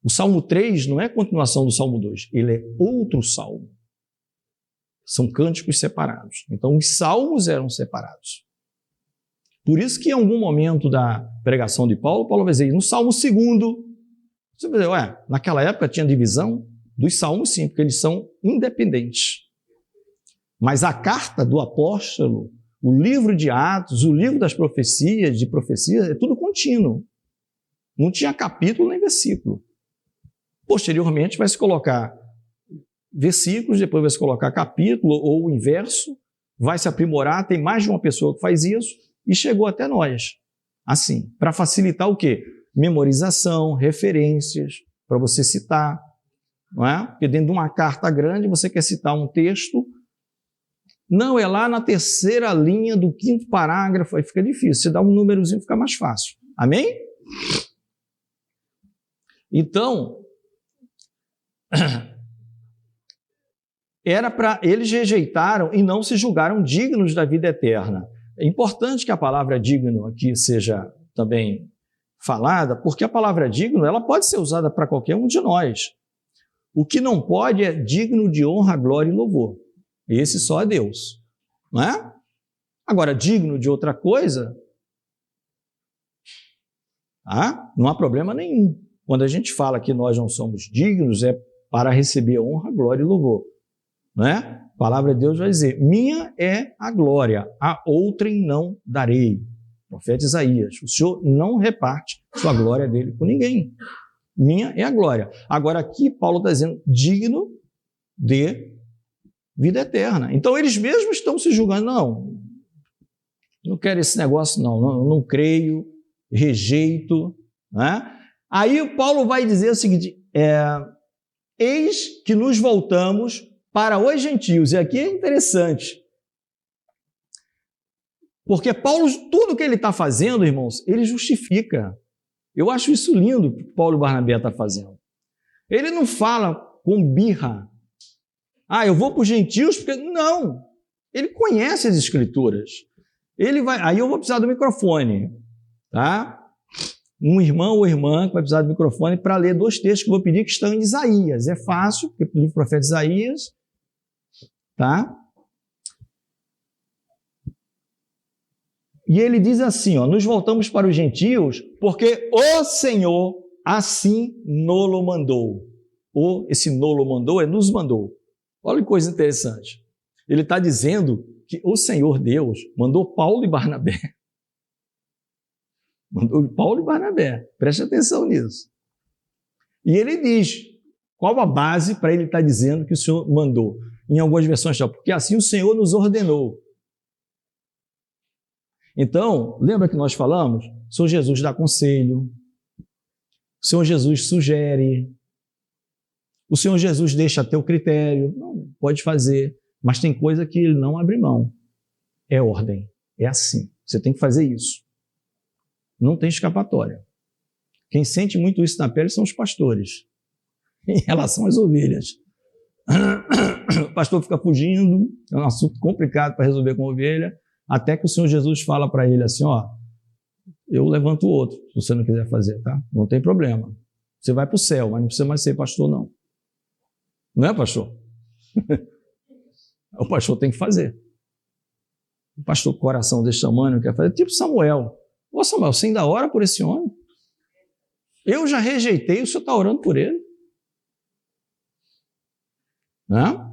O Salmo 3 não é continuação do Salmo 2, ele é outro salmo. São cânticos separados. Então, os salmos eram separados. Por isso que em algum momento da pregação de Paulo vai dizer, no Salmo 2, você vai dizer, naquela época tinha divisão dos salmos, sim, porque eles são independentes. Mas a carta do apóstolo, o livro de Atos, o livro das profecias, é tudo contínuo. Não tinha capítulo nem versículo. Posteriormente vai se colocar versículos, depois vai se colocar capítulo ou o inverso, vai se aprimorar, tem mais de uma pessoa que faz isso e chegou até nós. Assim, para facilitar o quê? Memorização, referências, para você citar. Não é? Porque dentro de uma carta grande você quer citar um texto, não, é lá na terceira linha do 5º parágrafo, aí fica difícil, você dá um númerozinho fica mais fácil. Amém? Então, era para eles rejeitaram e não se julgaram dignos da vida eterna. É importante que a palavra digno aqui seja também falada, porque a palavra digno ela pode ser usada para qualquer um de nós. O que não pode é digno de honra, glória e louvor. Esse só é Deus. Não é? Agora, digno de outra coisa, não há problema nenhum. Quando a gente fala que nós não somos dignos, é para receber honra, glória e louvor. Não é? palavra de Deus vai dizer, minha é a glória, a outrem não darei. Profeta Isaías, o Senhor não reparte sua glória dele com ninguém. Minha é a glória. Agora aqui Paulo está dizendo, digno de vida eterna. Então eles mesmos estão se julgando, não quero esse negócio não creio, rejeito. Né? Aí o Paulo vai dizer o seguinte, eis que nos voltamos para os gentios. E aqui é interessante, porque Paulo, tudo que ele está fazendo, irmãos, ele justifica. Eu acho isso lindo que Paulo e Barnabé estão fazendo. Ele não fala com birra. Eu vou para os gentios porque... Não. Ele conhece as escrituras. Ele vai... Aí eu vou precisar do microfone. Tá? Um irmão ou irmã que vai precisar do microfone para ler 2 textos que eu vou pedir que estão em Isaías. É fácil, porque o livro do profeta Isaías... Tá? E ele diz assim, nos voltamos para os gentios, porque o Senhor assim nolo mandou. Esse nolo mandou nos mandou. Olha que coisa interessante. Ele está dizendo que o Senhor Deus mandou Paulo e Barnabé. Mandou Paulo e Barnabé. Preste atenção nisso. E ele diz, qual a base para ele estar dizendo que o Senhor mandou? Em algumas versões, porque assim o Senhor nos ordenou. Então, lembra que nós falamos? O Senhor Jesus dá conselho, o Senhor Jesus sugere, o Senhor Jesus deixa a teu critério, não, pode fazer, mas tem coisa que ele não abre mão. É ordem, é assim, você tem que fazer isso. Não tem escapatória. Quem sente muito isso na pele são os pastores, em relação às ovelhas. O pastor fica fugindo, é um assunto complicado para resolver com a ovelha, até que o Senhor Jesus fala para ele assim, eu levanto o outro, se você não quiser fazer, tá? Não tem problema. Você vai para o céu, mas não precisa mais ser pastor, não. Não é, pastor? O pastor tem que fazer. O pastor com o coração desse tamanho quer fazer, tipo Samuel. Ô Samuel, você ainda ora por esse homem? Eu já rejeitei, o senhor está orando por ele? Não?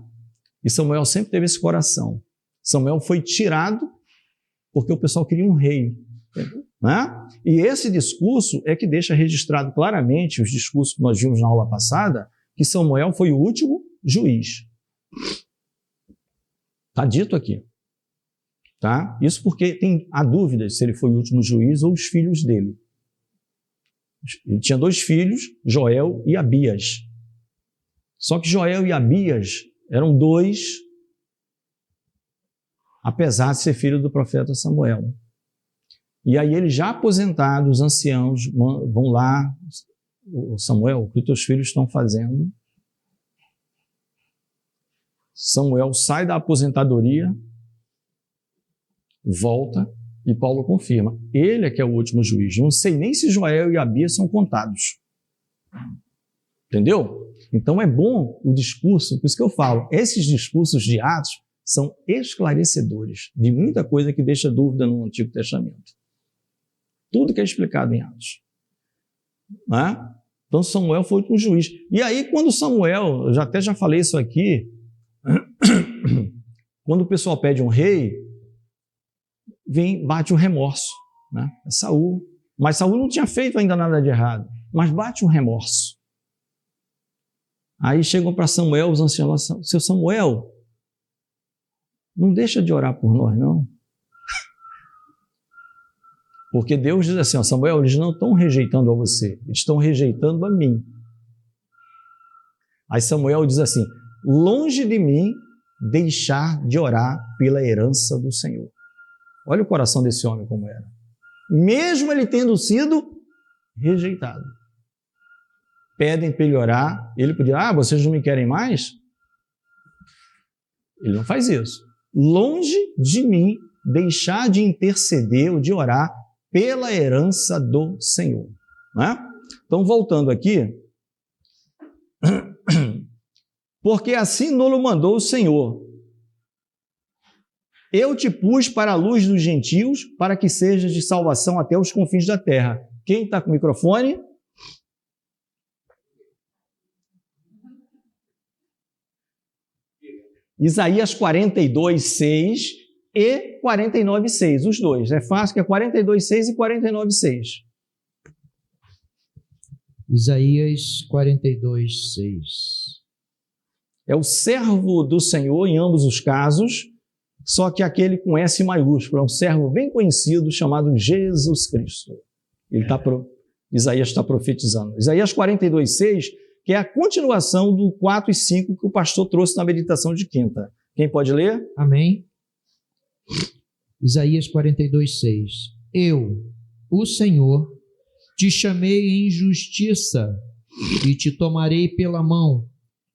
E Samuel sempre teve esse coração. Samuel foi tirado porque o pessoal queria um rei. Né? E esse discurso é que deixa registrado claramente os discursos que nós vimos na aula passada, que Samuel foi o último juiz. Está dito aqui. Tá? Isso porque há dúvidas se ele foi o último juiz ou os filhos dele. Ele tinha 2 filhos, Joel e Abias. Só que Joel e Abias eram 2, apesar de ser filho do profeta Samuel. E aí eles já aposentados, os anciãos, vão lá, Samuel, o que os teus filhos estão fazendo? Samuel sai da aposentadoria, volta, e Paulo confirma. Ele é que é o último juiz. Não sei nem se Joel e Abias são contados. Entendeu? Então é bom o discurso, por isso que eu falo, esses discursos de Atos são esclarecedores de muita coisa que deixa dúvida no Antigo Testamento. Tudo que é explicado em Atos. Né? Então Samuel foi um juiz. E aí quando Samuel, eu até já falei isso aqui, quando o pessoal pede um rei, bate o remorso. Né? É Saul. Mas Saul não tinha feito ainda nada de errado, mas bate o remorso. Aí chegam para Samuel, os anciãos, seu Samuel, não deixa de orar por nós, não. Porque Deus diz assim, Samuel, eles não estão rejeitando a você, eles estão rejeitando a mim. Aí Samuel diz assim, longe de mim deixar de orar pela herança do Senhor. Olha o coração desse homem como era. Mesmo ele tendo sido rejeitado. Pedem para ele orar, ele podia, vocês não me querem mais? Ele não faz isso. Longe de mim deixar de interceder ou de orar pela herança do Senhor. Né? Então, voltando aqui, porque assim nos mandou o Senhor. Eu te pus para a luz dos gentios, para que sejas de salvação até os confins da terra. Quem está com o microfone? Isaías 42:6 e 49:6, os dois. É fácil, que é 42:6 e 49:6. Isaías 42:6. É o servo do Senhor em ambos os casos, só que aquele com S maiúsculo, é um servo bem conhecido chamado Jesus Cristo. Isaías está profetizando. Isaías 42:6, que é a continuação do 4 e 5 que o pastor trouxe na meditação de quinta. Quem pode ler? Amém. Isaías 42:6. Eu, o Senhor, te chamei em justiça, e te tomarei pela mão,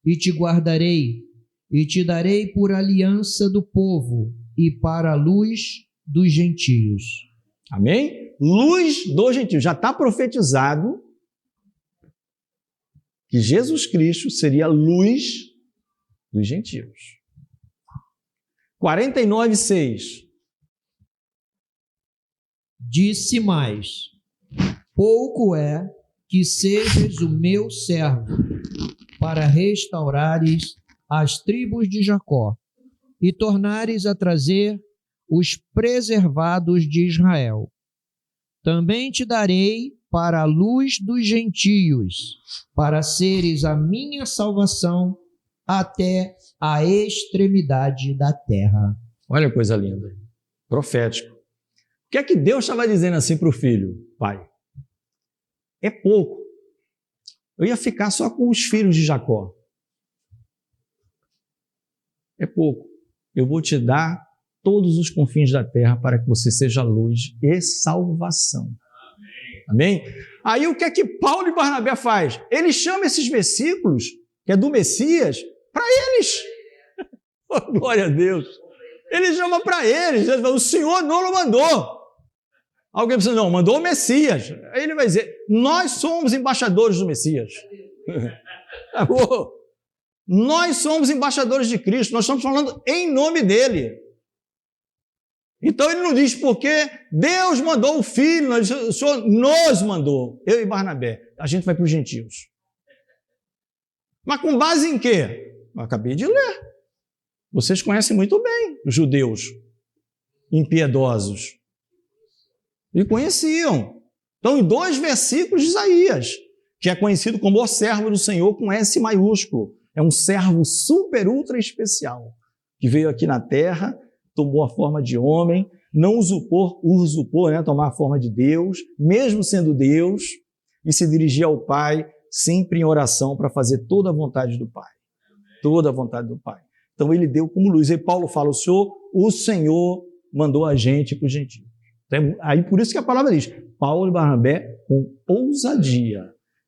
e te guardarei, e te darei por aliança do povo, e para a luz dos gentios. Amém? Luz dos gentios. Já está profetizado que Jesus Cristo seria a luz dos gentios. 49:6. Disse mais: pouco é que sejas o meu servo, para restaurares as tribos de Jacó, e tornares a trazer os preservados de Israel. Também te darei para a luz dos gentios, para seres a minha salvação até a extremidade da terra. Olha que coisa linda. Profético. O que é que Deus estava dizendo assim para o filho? Pai, é pouco. Eu ia ficar só com os filhos de Jacó. É pouco. Eu vou te dar todos os confins da terra para que você seja luz e salvação. Amém? Aí o que é que Paulo e Barnabé faz? Eles chamam esses versículos, que é do Messias, para eles. Oh, glória a Deus. Ele chama para eles. Ele fala, o Senhor não o mandou. Alguém pensa, não, mandou o Messias. Aí ele vai dizer, nós somos embaixadores do Messias. Acabou. Nós somos embaixadores de Cristo, nós estamos falando em nome dele. Então ele não diz porque Deus mandou o Filho, o Senhor nos mandou, eu e Barnabé. A gente vai para os gentios. Mas com base em quê? Eu acabei de ler. Vocês conhecem muito bem os judeus impiedosos. E conheciam. Então, em 2 versículos de Isaías, que é conhecido como o servo do Senhor com S maiúsculo. É um servo super, ultra especial, que veio aqui na terra, tomou a forma de homem, não usurpou, tomar a forma de Deus, mesmo sendo Deus, e se dirigia ao Pai, sempre em oração, para fazer toda a vontade do Pai. Toda a vontade do Pai. Então, ele deu como luz. E Paulo fala, o Senhor mandou a gente para os gentios. Aí por isso que a palavra diz, Paulo e Barnabé com ousadia.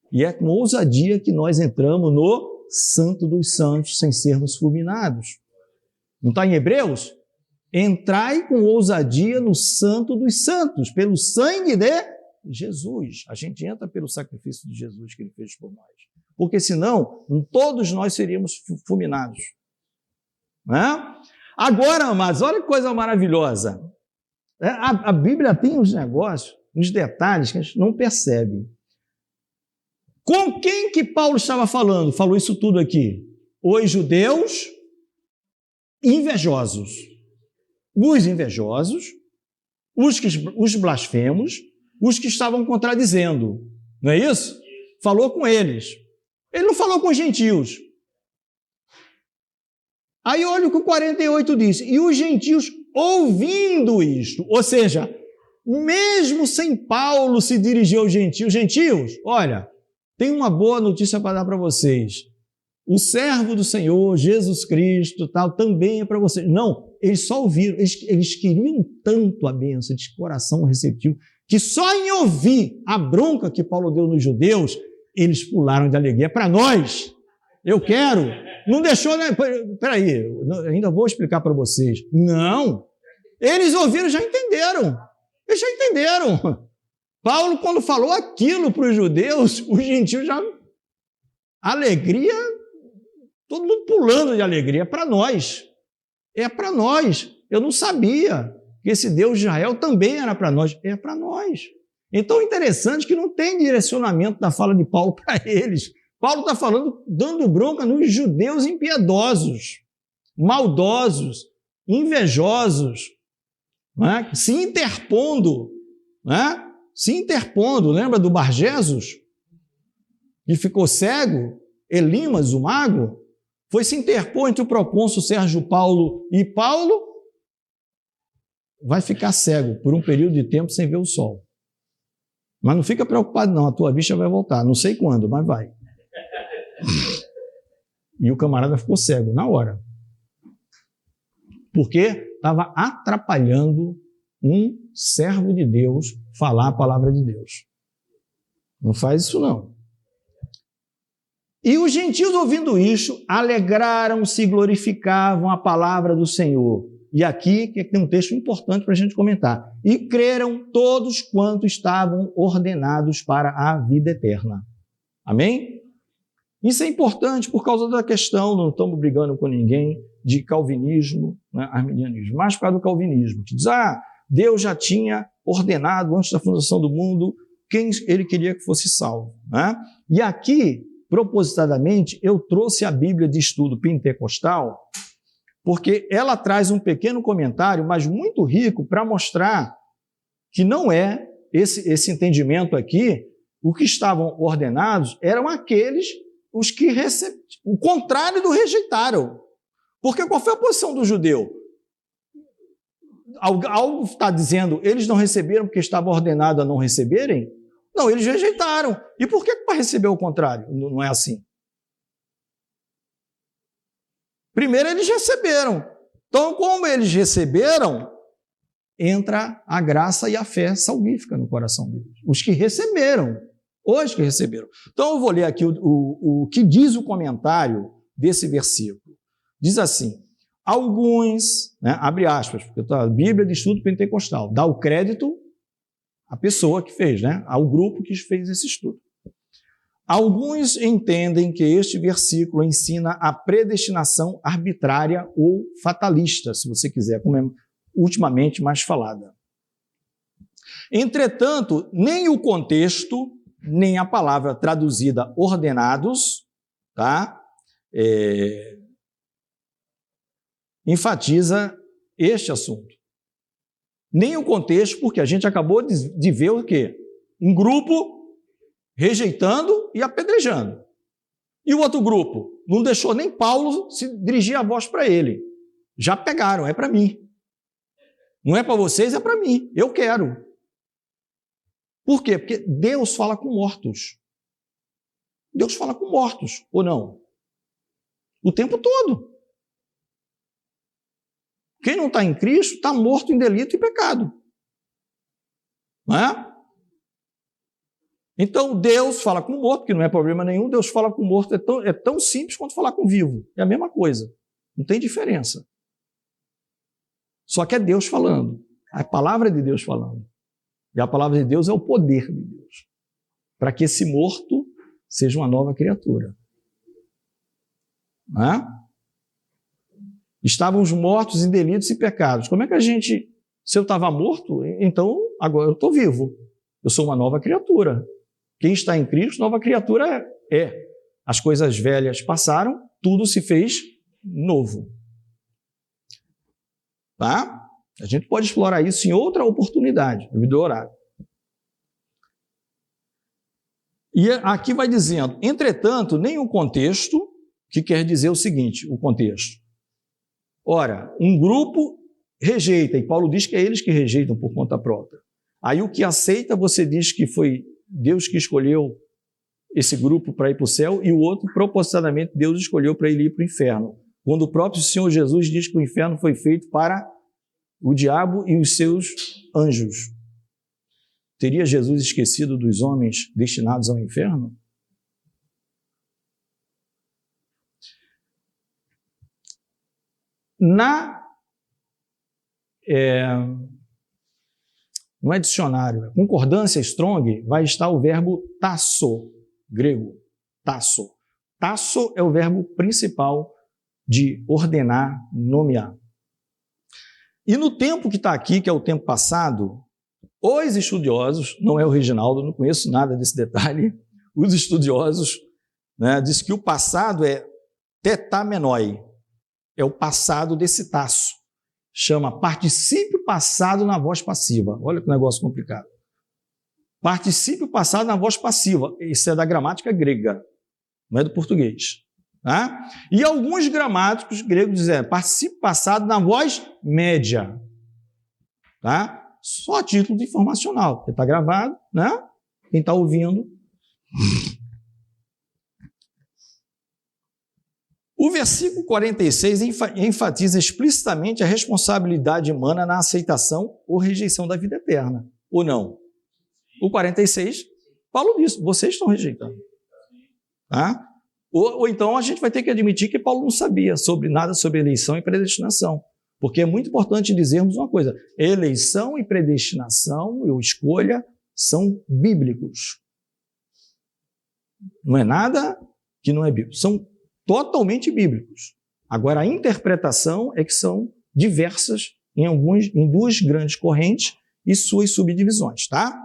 E é com ousadia que nós entramos no Santo dos Santos sem sermos fulminados. Não está em Hebreus? Entrai com ousadia no Santo dos Santos, pelo sangue de Jesus. A gente entra pelo sacrifício de Jesus que ele fez por nós. Porque senão, todos nós seríamos fulminados. Não é? Agora, amados, olha que coisa maravilhosa. A Bíblia tem uns negócios, uns detalhes que a gente não percebe. Com quem que Paulo estava falando? Falou isso tudo aqui. Os judeus invejosos. Os invejosos, os blasfemos, os que estavam contradizendo. Não é isso? Falou com eles. Ele não falou com os gentios. Aí olha o que o 48 diz. E os gentios ouvindo isto, ou seja, mesmo sem Paulo se dirigir aos gentios, olha, tem uma boa notícia para dar para vocês. O servo do Senhor, Jesus Cristo, tal, também é para vocês. Não, eles só ouviram, eles queriam tanto a bênção de coração receptivo, que só em ouvir a bronca que Paulo deu nos judeus, eles pularam de alegria. É para nós, eu quero. Não deixou, né? Peraí, ainda vou explicar para vocês. Não, eles ouviram, já entenderam. Eles já entenderam. Paulo, quando falou aquilo para os judeus, os gentios já... Alegria, todo mundo pulando de alegria. É para nós. É para nós. Eu não sabia que esse Deus de Israel também era para nós. É para nós. Então, é interessante que não tem direcionamento da fala de Paulo para eles. Paulo está falando, dando bronca nos judeus impiedosos. maldosos, invejosos, né? Se interpondo, né? Se interpondo. Lembra do Bar-Jesus, que ficou cego? Elimas, o mago, foi se interpor entre o procônsul Sérgio Paulo e Paulo, vai ficar cego por um período de tempo sem ver o sol. Mas não fica preocupado não, a tua vista vai voltar, não sei quando, mas vai. E o camarada ficou cego na hora. Porque estava atrapalhando um servo de Deus falar a palavra de Deus. Não faz isso não. E os gentios, ouvindo isso, alegraram-se e glorificavam a palavra do Senhor. E aqui que tem um texto importante para a gente comentar. E creram todos quantos estavam ordenados para a vida eterna. Amém? Isso é importante por causa da questão, não estamos brigando com ninguém, de calvinismo, né, arminianismo, mas por causa do calvinismo, que diz, Deus já tinha ordenado antes da fundação do mundo quem ele queria que fosse salvo. Né? E aqui, propositadamente, eu trouxe a Bíblia de Estudo Pentecostal, porque ela traz um pequeno comentário, mas muito rico, para mostrar que não é esse entendimento aqui, o que estavam ordenados eram aqueles os que o contrário do rejeitaram. Porque qual foi a posição do judeu? Algo está dizendo, eles não receberam porque estava ordenado a não receberem? Não, eles rejeitaram. E por que para receber o contrário? Não é assim. Primeiro eles receberam. Então, como eles receberam, entra a graça e a fé salvífica no coração deles. Os que receberam, os que receberam. Então, eu vou ler aqui o que diz o comentário desse versículo. Diz assim, alguns, né, abre aspas, porque a Bíblia de Estudo Pentecostal dá o crédito à pessoa que fez, né, ao grupo que fez esse estudo. Alguns entendem que este versículo ensina a predestinação arbitrária ou fatalista, se você quiser, como é ultimamente mais falada. Entretanto, nem o contexto, nem a palavra traduzida ordenados, tá? Enfatiza este assunto. Nem o contexto, porque a gente acabou de ver o quê? Um grupo rejeitando e apedrejando. E o outro grupo não deixou nem Paulo se dirigir a voz para ele. Já pegaram, é para mim. Não é para vocês, é para mim. Eu quero. Por quê? Porque Deus fala com mortos. Deus fala com mortos, ou não? O tempo todo. Quem não está em Cristo está morto em delito e pecado. Não é? Então, Deus fala com morto, que não é problema nenhum, Deus fala com morto, é tão simples quanto falar com vivo. É a mesma coisa. Não tem diferença. Só que é Deus falando. A palavra de Deus falando. E a palavra de Deus é o poder de Deus. Para que esse morto seja uma nova criatura. Não é? Estávamos mortos em delitos e pecados. Como é que se eu estava morto, então agora eu estou vivo. Eu sou uma nova criatura. Quem está em Cristo, nova criatura é. As coisas velhas passaram, tudo se fez novo. Tá? A gente pode explorar isso em outra oportunidade, no vídeo horário. E aqui vai dizendo, entretanto, nem o contexto, que quer dizer o seguinte, o contexto. Ora, um grupo rejeita, e Paulo diz que é eles que rejeitam por conta própria. Aí o que aceita, você diz que foi Deus que escolheu esse grupo para ir para o céu, e o outro, propositadamente, Deus escolheu para ele ir para o inferno. Quando o próprio Senhor Jesus diz que o inferno foi feito para o diabo e os seus anjos. Teria Jesus esquecido dos homens destinados ao inferno? Não é dicionário, é concordância Strong, vai estar o verbo tasso, grego, tasso. Tasso é o verbo principal de ordenar, nomear. E no tempo que está aqui, que é o tempo passado, os estudiosos, não é o Reginaldo, não conheço nada desse detalhe, os estudiosos, né, diz que o passado é tetamenoi. é o passado desse taço. Chama particípio passado na voz passiva. Olha que negócio complicado. Particípio passado na voz passiva. Isso é da gramática grega, não é do português. Tá? E alguns gramáticos gregos dizem particípio passado na voz média. Tá? Só a título de informacional, porque está gravado, né? Quem está ouvindo. O versículo 46 enfatiza explicitamente a responsabilidade humana na aceitação ou rejeição da vida eterna. Ou não? O 46, Paulo diz, vocês estão rejeitando. Tá? Ou então a gente vai ter que admitir que Paulo não sabia nada sobre eleição e predestinação. Porque é muito importante dizermos uma coisa, eleição e predestinação, ou escolha, são bíblicos. Não é nada que não é bíblico. São totalmente bíblicos. Agora, a interpretação é que são diversas em duas grandes correntes e suas subdivisões, tá?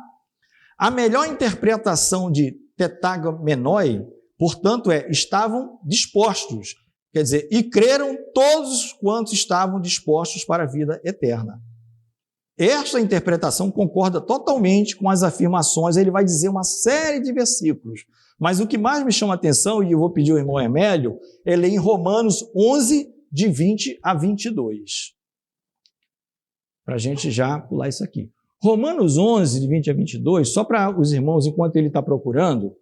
A melhor interpretação de tetagamenoi, portanto, estavam dispostos, quer dizer, e creram todos quantos estavam dispostos para a vida eterna. Esta interpretação concorda totalmente com as afirmações, ele vai dizer uma série de versículos, mas o que mais me chama a atenção, e eu vou pedir ao irmão Hermélio, é ler em Romanos 11, de 20 a 22. Para a gente já pular isso aqui. Romanos 11, de 20 a 22, só para os irmãos, enquanto ele está procurando,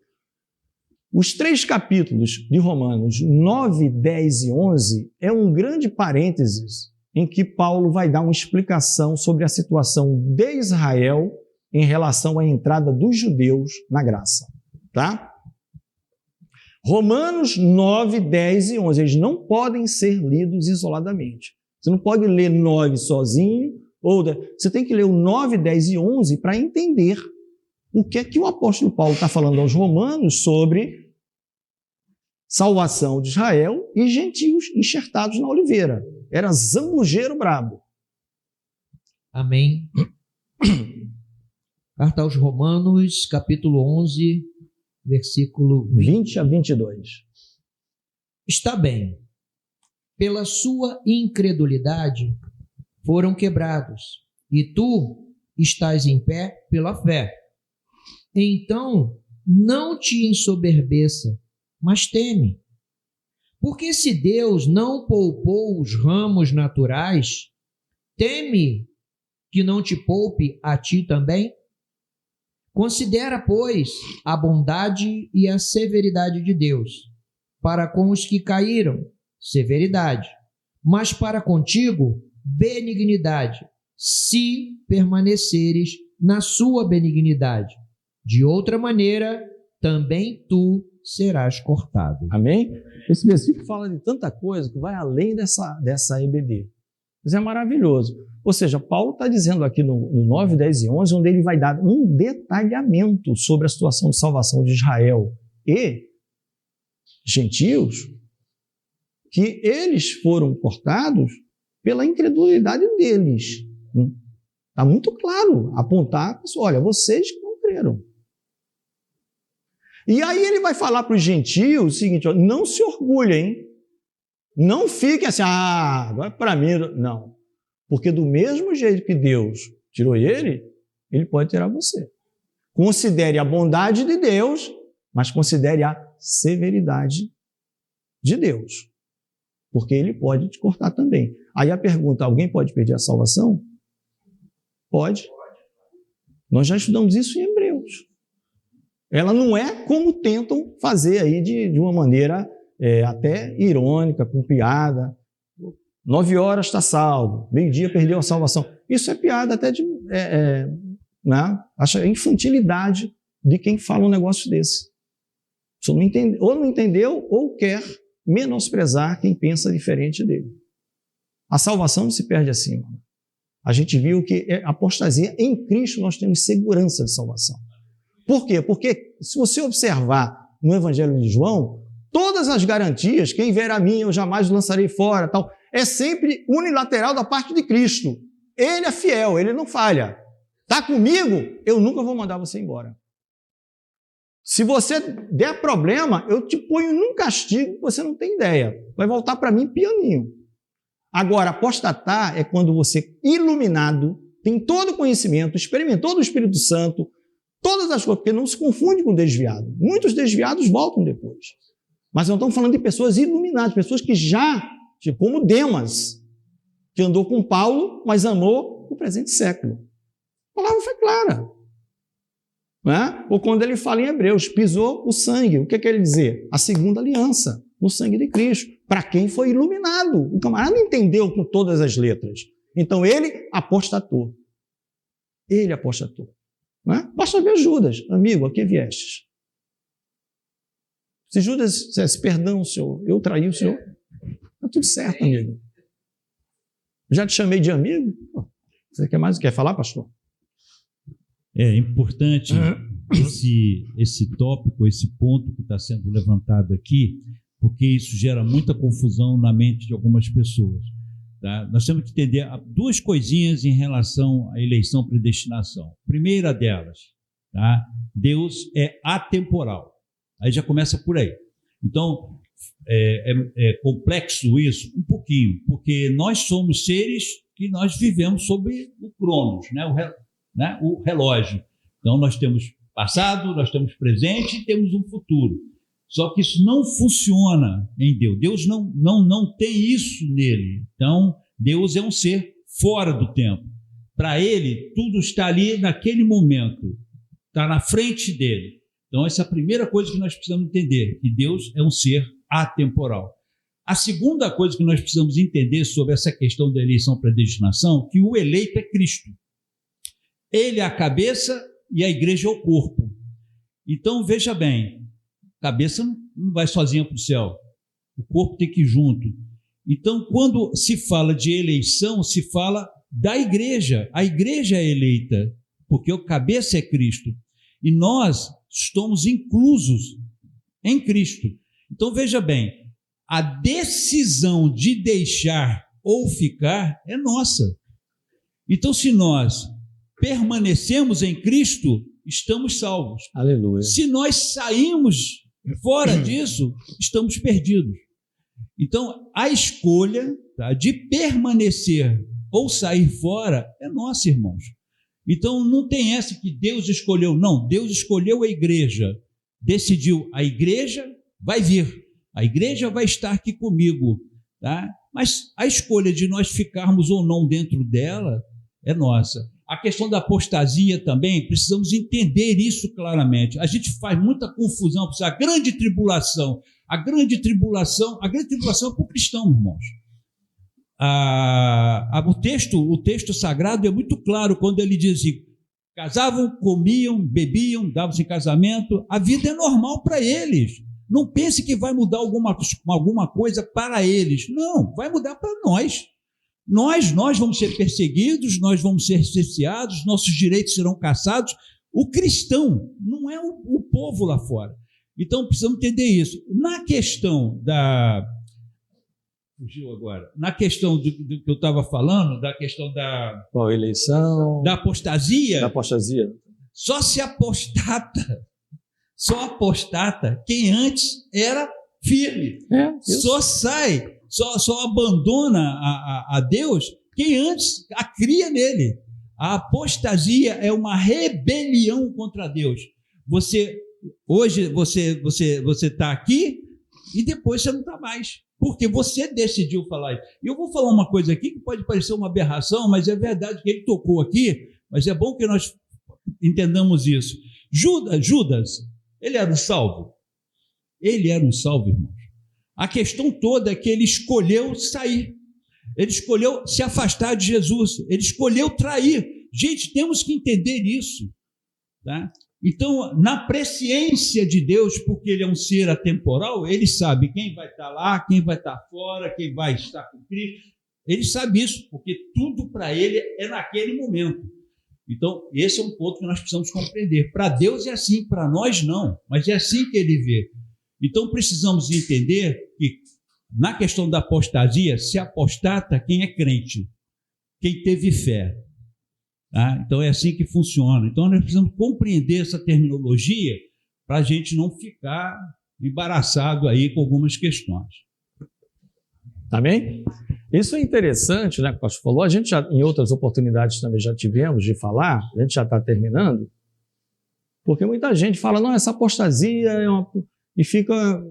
os 3 capítulos de Romanos 9, 10 e 11 é um grande parênteses em que Paulo vai dar uma explicação sobre a situação de Israel em relação à entrada dos judeus na graça. Tá? Romanos 9, 10 e 11, eles não podem ser lidos isoladamente. Você não pode ler 9 sozinho, você tem que ler o 9, 10 e 11 para entender o que é que o apóstolo Paulo está falando aos romanos sobre salvação de Israel e gentios enxertados na oliveira. Era zambujeiro brabo. Amém. Carta aos Romanos, capítulo 11, versículo 20 a 22. Está bem. Pela sua incredulidade foram quebrados, e tu estás em pé pela fé. Então, não te ensoberbeça, mas teme. Porque se Deus não poupou os ramos naturais, teme que não te poupe a ti também? Considera, pois, a bondade e a severidade de Deus. Para com os que caíram, severidade, mas para contigo, benignidade, se permaneceres na sua benignidade. De outra maneira, também tu serás cortado. Amém? Esse versículo fala de tanta coisa que vai além dessa EBD. Isso é maravilhoso. Ou seja, Paulo está dizendo aqui no 9, 10 e 11, onde ele vai dar um detalhamento sobre a situação de salvação de Israel e gentios, que eles foram cortados pela incredulidade deles. Está muito claro, apontar, olha, vocês que não creram. E aí ele vai falar para os gentios o seguinte, ó, não se orgulhem, não fiquem assim, agora para mim, não. Porque do mesmo jeito que Deus tirou ele pode tirar você. Considere a bondade de Deus, mas considere a severidade de Deus. Porque ele pode te cortar também. Aí a pergunta, alguém pode perder a salvação? Pode. Nós já estudamos isso em Hebreus. Ela não é como tentam fazer aí de uma maneira até irônica, com piada. 9 horas está salvo, meio-dia perdeu a salvação. Isso é piada até né? Acho infantilidade de quem fala um negócio desse. Você não entende, ou não entendeu ou quer menosprezar quem pensa diferente dele. A salvação não se perde assim. Mano. A gente viu que apostasia em Cristo nós temos segurança de salvação. Por quê? Porque se você observar no Evangelho de João, todas as garantias, quem vier a mim eu jamais o lançarei fora, tal, é sempre unilateral da parte de Cristo. Ele é fiel, ele não falha. Está comigo? Eu nunca vou mandar você embora. Se você der problema, eu te ponho num castigo que você não tem ideia. Vai voltar para mim pianinho. Agora, apostatar é quando você, iluminado, tem todo o conhecimento, experimentou do Espírito Santo, todas as coisas, porque não se confunde com desviado. Muitos desviados voltam depois. Mas nós estamos falando de pessoas iluminadas, pessoas que já, tipo, como Demas, que andou com Paulo, mas amou o presente século. A palavra foi clara. Não é? Ou quando ele fala em Hebreus, pisou o sangue. O que quer ele dizer? A segunda aliança, no sangue de Cristo. Para quem foi iluminado. O camarada entendeu com todas as letras. Então ele apostatou. Ele apostatou. Não é? Basta ver Judas. Amigo, a que viestes? Se Judas dissesse, perdão, Senhor, eu traí o Senhor, está tudo certo, amigo. Já te chamei de amigo? Você quer mais? Quer falar, pastor? É importante esse tópico, esse ponto que está sendo levantado aqui, porque isso gera muita confusão na mente de algumas pessoas. Tá? Nós temos que entender duas coisinhas em relação à eleição e predestinação. Primeira delas, tá? Deus é atemporal. Aí já começa por aí. Então, é complexo isso um pouquinho, porque nós somos seres que nós vivemos sob o cronos, né? O relógio. Então, nós temos passado, nós temos presente e temos um futuro. Só que isso não funciona em Deus. Deus não tem isso nele. Então, Deus é um ser fora do tempo. Para ele, tudo está ali naquele momento. Está na frente dele. Então, essa é a primeira coisa que nós precisamos entender, que Deus é um ser atemporal. A segunda coisa que nós precisamos entender sobre essa questão da eleição e predestinação, que o eleito é Cristo. Ele é a cabeça e a igreja é o corpo. Então, veja bem, a cabeça não vai sozinha para o céu, o corpo tem que ir junto. Então, quando se fala de eleição, se fala da igreja. A igreja é eleita, porque o cabeça é Cristo. E nós estamos inclusos em Cristo. Então, veja bem, a decisão de deixar ou ficar é nossa. Então, se nós permanecemos em Cristo, estamos salvos. Aleluia. Se nós saímos fora disso, estamos perdidos. Então, a escolha, tá, de permanecer ou sair fora é nossa, irmãos. Então, não tem essa que Deus escolheu. Não, Deus escolheu a igreja. Decidiu, a igreja vai vir. A igreja vai estar aqui comigo. Tá? Mas a escolha de nós ficarmos ou não dentro dela é nossa. A questão da apostasia também, precisamos entender isso claramente. A gente faz muita confusão. A grande tribulação é para o cristão, irmãos. O texto sagrado é muito claro quando ele diz assim, casavam, comiam, bebiam, davam-se em casamento, a vida é normal para eles. Não pense que vai mudar alguma coisa para eles. Não, vai mudar para nós. Nós vamos ser perseguidos, nós vamos ser cerceados, nossos direitos serão cassados. O cristão não é o povo lá fora. Então, precisamos entender isso. Na questão da... Fugiu agora. Na questão do que eu estava falando, da questão da... Qual eleição? Da apostasia. Da apostasia. Só apostata quem antes era firme. Só abandona a Deus quem antes cria nele. A apostasia é uma rebelião contra Deus. Hoje você está aqui e depois você não está mais. Porque você decidiu falar isso. E eu vou falar uma coisa aqui que pode parecer uma aberração, mas é verdade que ele tocou aqui, mas é bom que nós entendamos isso. Judas, ele era um salvo? Ele era um salvo, irmãos. A questão toda é que ele escolheu sair. Ele escolheu se afastar de Jesus. Ele escolheu trair. Gente, temos que entender isso. Tá? Então, na presciência de Deus, porque ele é um ser atemporal, ele sabe quem vai estar lá, quem vai estar fora, quem vai estar com Cristo. Ele sabe isso, porque tudo para ele é naquele momento. Então, esse é um ponto que nós precisamos compreender. Para Deus é assim, para nós não, mas é assim que ele vê. Então, precisamos entender que, na questão da apostasia, se apostata quem é crente, quem teve fé. Tá? Então, é assim que funciona. Então, nós precisamos compreender essa terminologia para a gente não ficar embaraçado aí com algumas questões. Amém? Isso é interessante, né, que o pastor falou. A gente já, em outras oportunidades também já tivemos de falar, a gente já está terminando, porque muita gente fala, não, essa apostasia é uma... E fica...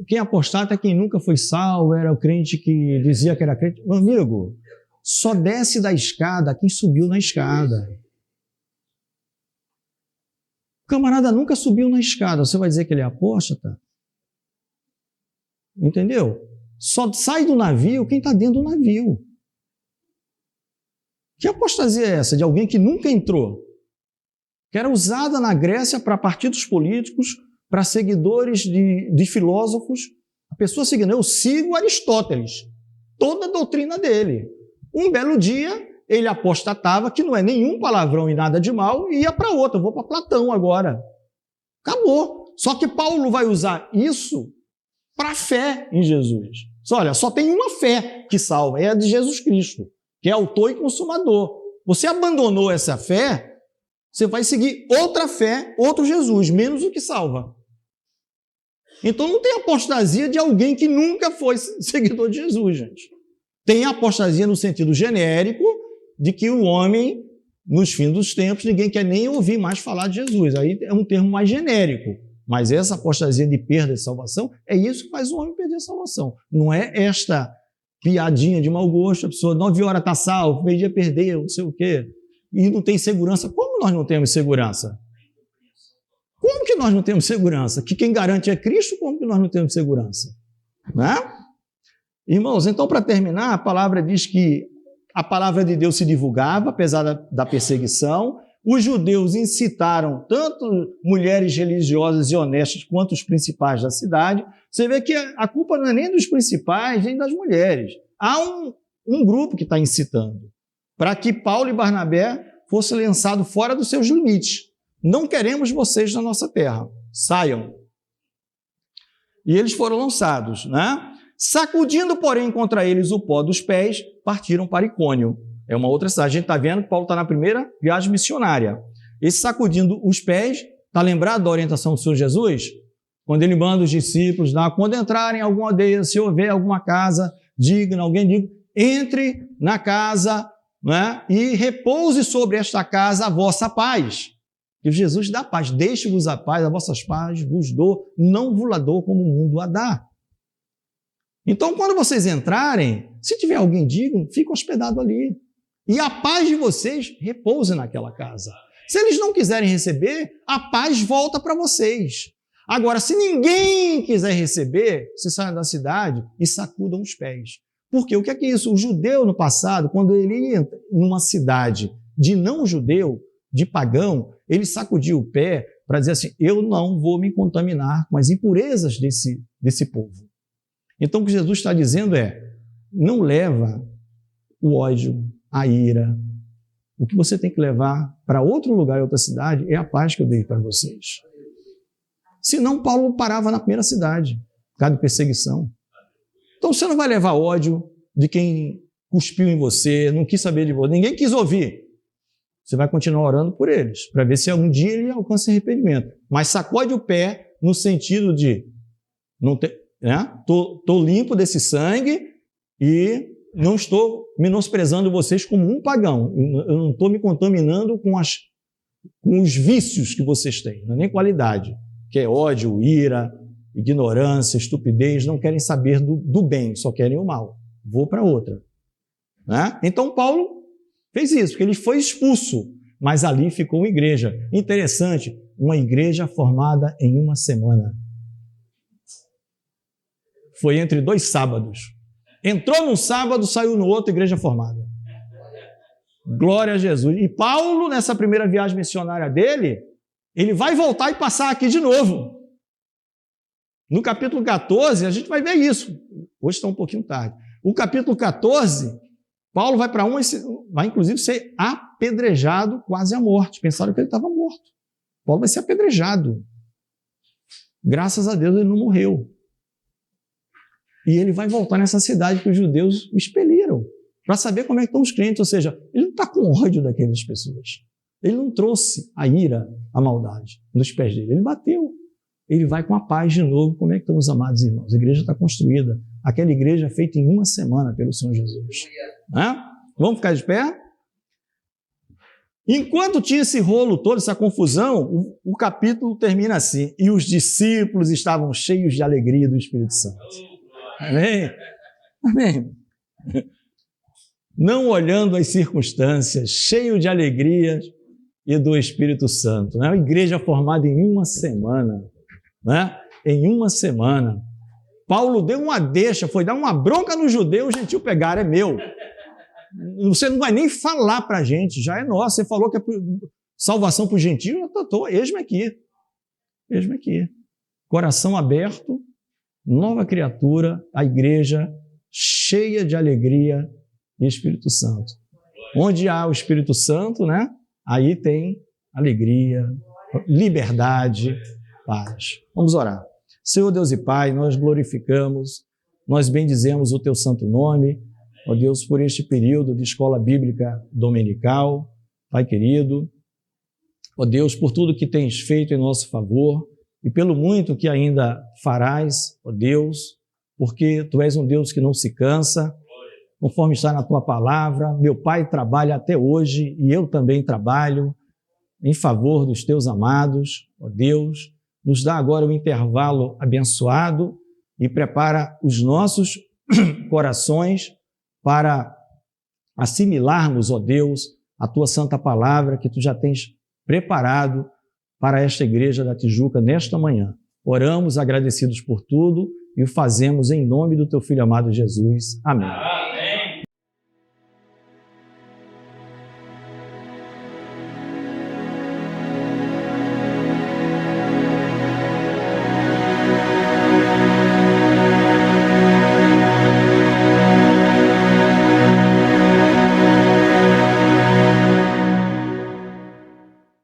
Quem apostata é quem nunca foi salvo, era o crente que dizia que era crente. Meu amigo, só desce da escada quem subiu na escada. O camarada nunca subiu na escada, você vai dizer que ele é apóstata? Entendeu? Só sai do navio quem está dentro do navio. Que apostasia é essa? De alguém que nunca entrou, que era usada na Grécia para partidos políticos, para seguidores de filósofos. A pessoa seguindo, eu sigo Aristóteles, toda a doutrina dele. Um belo dia, ele apostatava, que não é nenhum palavrão e nada de mal, e ia para outra, eu vou para Platão agora. Acabou. Só que Paulo vai usar isso para a fé em Jesus. Olha, só tem uma fé que salva, é a de Jesus Cristo, que é autor e consumador. Você abandonou essa fé, você vai seguir outra fé, outro Jesus, menos o que salva. Então não tem apostasia de alguém que nunca foi seguidor de Jesus, gente. Tem apostasia no sentido genérico de que o homem, nos fins dos tempos, ninguém quer nem ouvir mais falar de Jesus. Aí é um termo mais genérico. Mas essa apostasia de perda de salvação é isso que faz o homem perder a salvação. Não é esta piadinha de mau gosto, a pessoa 9 horas está salvo, meio-dia perdeu, não sei o quê, e não tem segurança. Como nós não temos segurança? Como que nós não temos segurança? Que quem garante é Cristo, como que nós não temos segurança? Né? Irmãos, então para terminar, a palavra diz que a palavra de Deus se divulgava, apesar da perseguição. Os judeus incitaram tanto mulheres religiosas e honestas quanto os principais da cidade. Você vê que a culpa não é nem dos principais, nem das mulheres. Há um grupo que está incitando para que Paulo e Barnabé fossem lançados fora dos seus limites. Não queremos vocês na nossa terra. Saiam. E eles foram lançados, né? Sacudindo, porém, contra eles o pó dos pés, partiram para Icônio. É uma outra cidade. A gente está vendo que Paulo está na primeira viagem missionária. Esse sacudindo os pés, está lembrado da orientação do Senhor Jesus? Quando ele manda os discípulos, quando entrarem em alguma aldeia, se houver alguma casa digna, alguém diga, entre na casa, né, e repouse sobre esta casa a vossa paz. Que Jesus dá paz. Deixe-vos a paz, a vossas paz vos dou, não vos la dou como o mundo a dá. Então, quando vocês entrarem, se tiver alguém digno, fique hospedado ali. E a paz de vocês repouse naquela casa. Se eles não quiserem receber, a paz volta para vocês. Agora, se ninguém quiser receber, você sai da cidade e sacudam os pés. Porque o que é isso? O judeu, no passado, quando ele ia numa cidade de não-judeu, de pagão, ele sacudia o pé para dizer assim, eu não vou me contaminar com as impurezas desse povo. Então, o que Jesus está dizendo é, não leva o ódio, a ira. O que você tem que levar para outro lugar, outra cidade, é a paz que eu dei para vocês. Senão, Paulo parava na primeira cidade, por causa de perseguição. Então, você não vai levar ódio de quem cuspiu em você, não quis saber de você, ninguém quis ouvir. Você vai continuar orando por eles, para ver se um dia ele alcança arrependimento. Mas sacode o pé no sentido de, tô limpo desse sangue e não estou menosprezando vocês como um pagão. Eu não estou me contaminando com os vícios que vocês têm, não é nem qualidade, que é ódio, ira, ignorância, estupidez, não querem saber do bem, só querem o mal. Vou para outra. Né? Então Paulo fez isso, porque ele foi expulso, mas ali ficou uma igreja. Interessante, uma igreja formada em uma semana. Foi entre 2 sábados. Entrou num sábado, saiu no outro, igreja formada. Glória a Jesus. E Paulo, nessa primeira viagem missionária dele, ele vai voltar e passar aqui de novo. No capítulo 14, a gente vai ver isso. Hoje está um pouquinho tarde. O capítulo 14, Paulo vai para vai inclusive ser apedrejado quase à morte. Pensaram que ele estava morto. Paulo vai ser apedrejado. Graças a Deus ele não morreu. E ele vai voltar nessa cidade que os judeus expeliram, para saber como é que estão os crentes. Ou seja, ele não está com ódio daquelas pessoas. Ele não trouxe a ira, a maldade nos pés dele. Ele bateu. Ele vai com a paz de novo. Como é que estão os amados irmãos? A igreja está construída. aquela igreja feita em uma semana pelo Senhor Jesus. Vamos ficar de pé? Enquanto tinha esse rolo todo, essa confusão, o capítulo termina assim: e os discípulos estavam cheios de alegria do Espírito Santo. Amém? Amém. Não olhando as circunstâncias, cheio de alegria e do Espírito Santo. Né? A igreja formada em uma semana. Né? Em uma semana. Paulo deu uma deixa, foi dar uma bronca no judeu, o gentil pegaram, é meu. Você não vai nem falar para a gente, já é nosso. Você falou que é salvação para o gentil, eu estou, eis-me aqui. Eis-me aqui. Coração aberto, nova criatura, a igreja cheia de alegria e Espírito Santo. Onde há o Espírito Santo, né? Aí tem alegria, liberdade, paz. Vamos orar. Senhor Deus e Pai, nós glorificamos, nós bendizemos o Teu santo nome, ó Deus, por este período de escola bíblica dominical, Pai querido, ó Deus, por tudo que tens feito em nosso favor e pelo muito que ainda farás, ó Deus, porque Tu és um Deus que não se cansa, conforme está na Tua palavra. Meu Pai trabalha até hoje e eu também trabalho em favor dos Teus amados, ó Deus. Nos dá agora um intervalo abençoado e prepara os nossos corações para assimilarmos, ó Deus, a Tua santa palavra que Tu já tens preparado para esta igreja da Tijuca nesta manhã. Oramos agradecidos por tudo e o fazemos em nome do Teu Filho amado Jesus. Amém.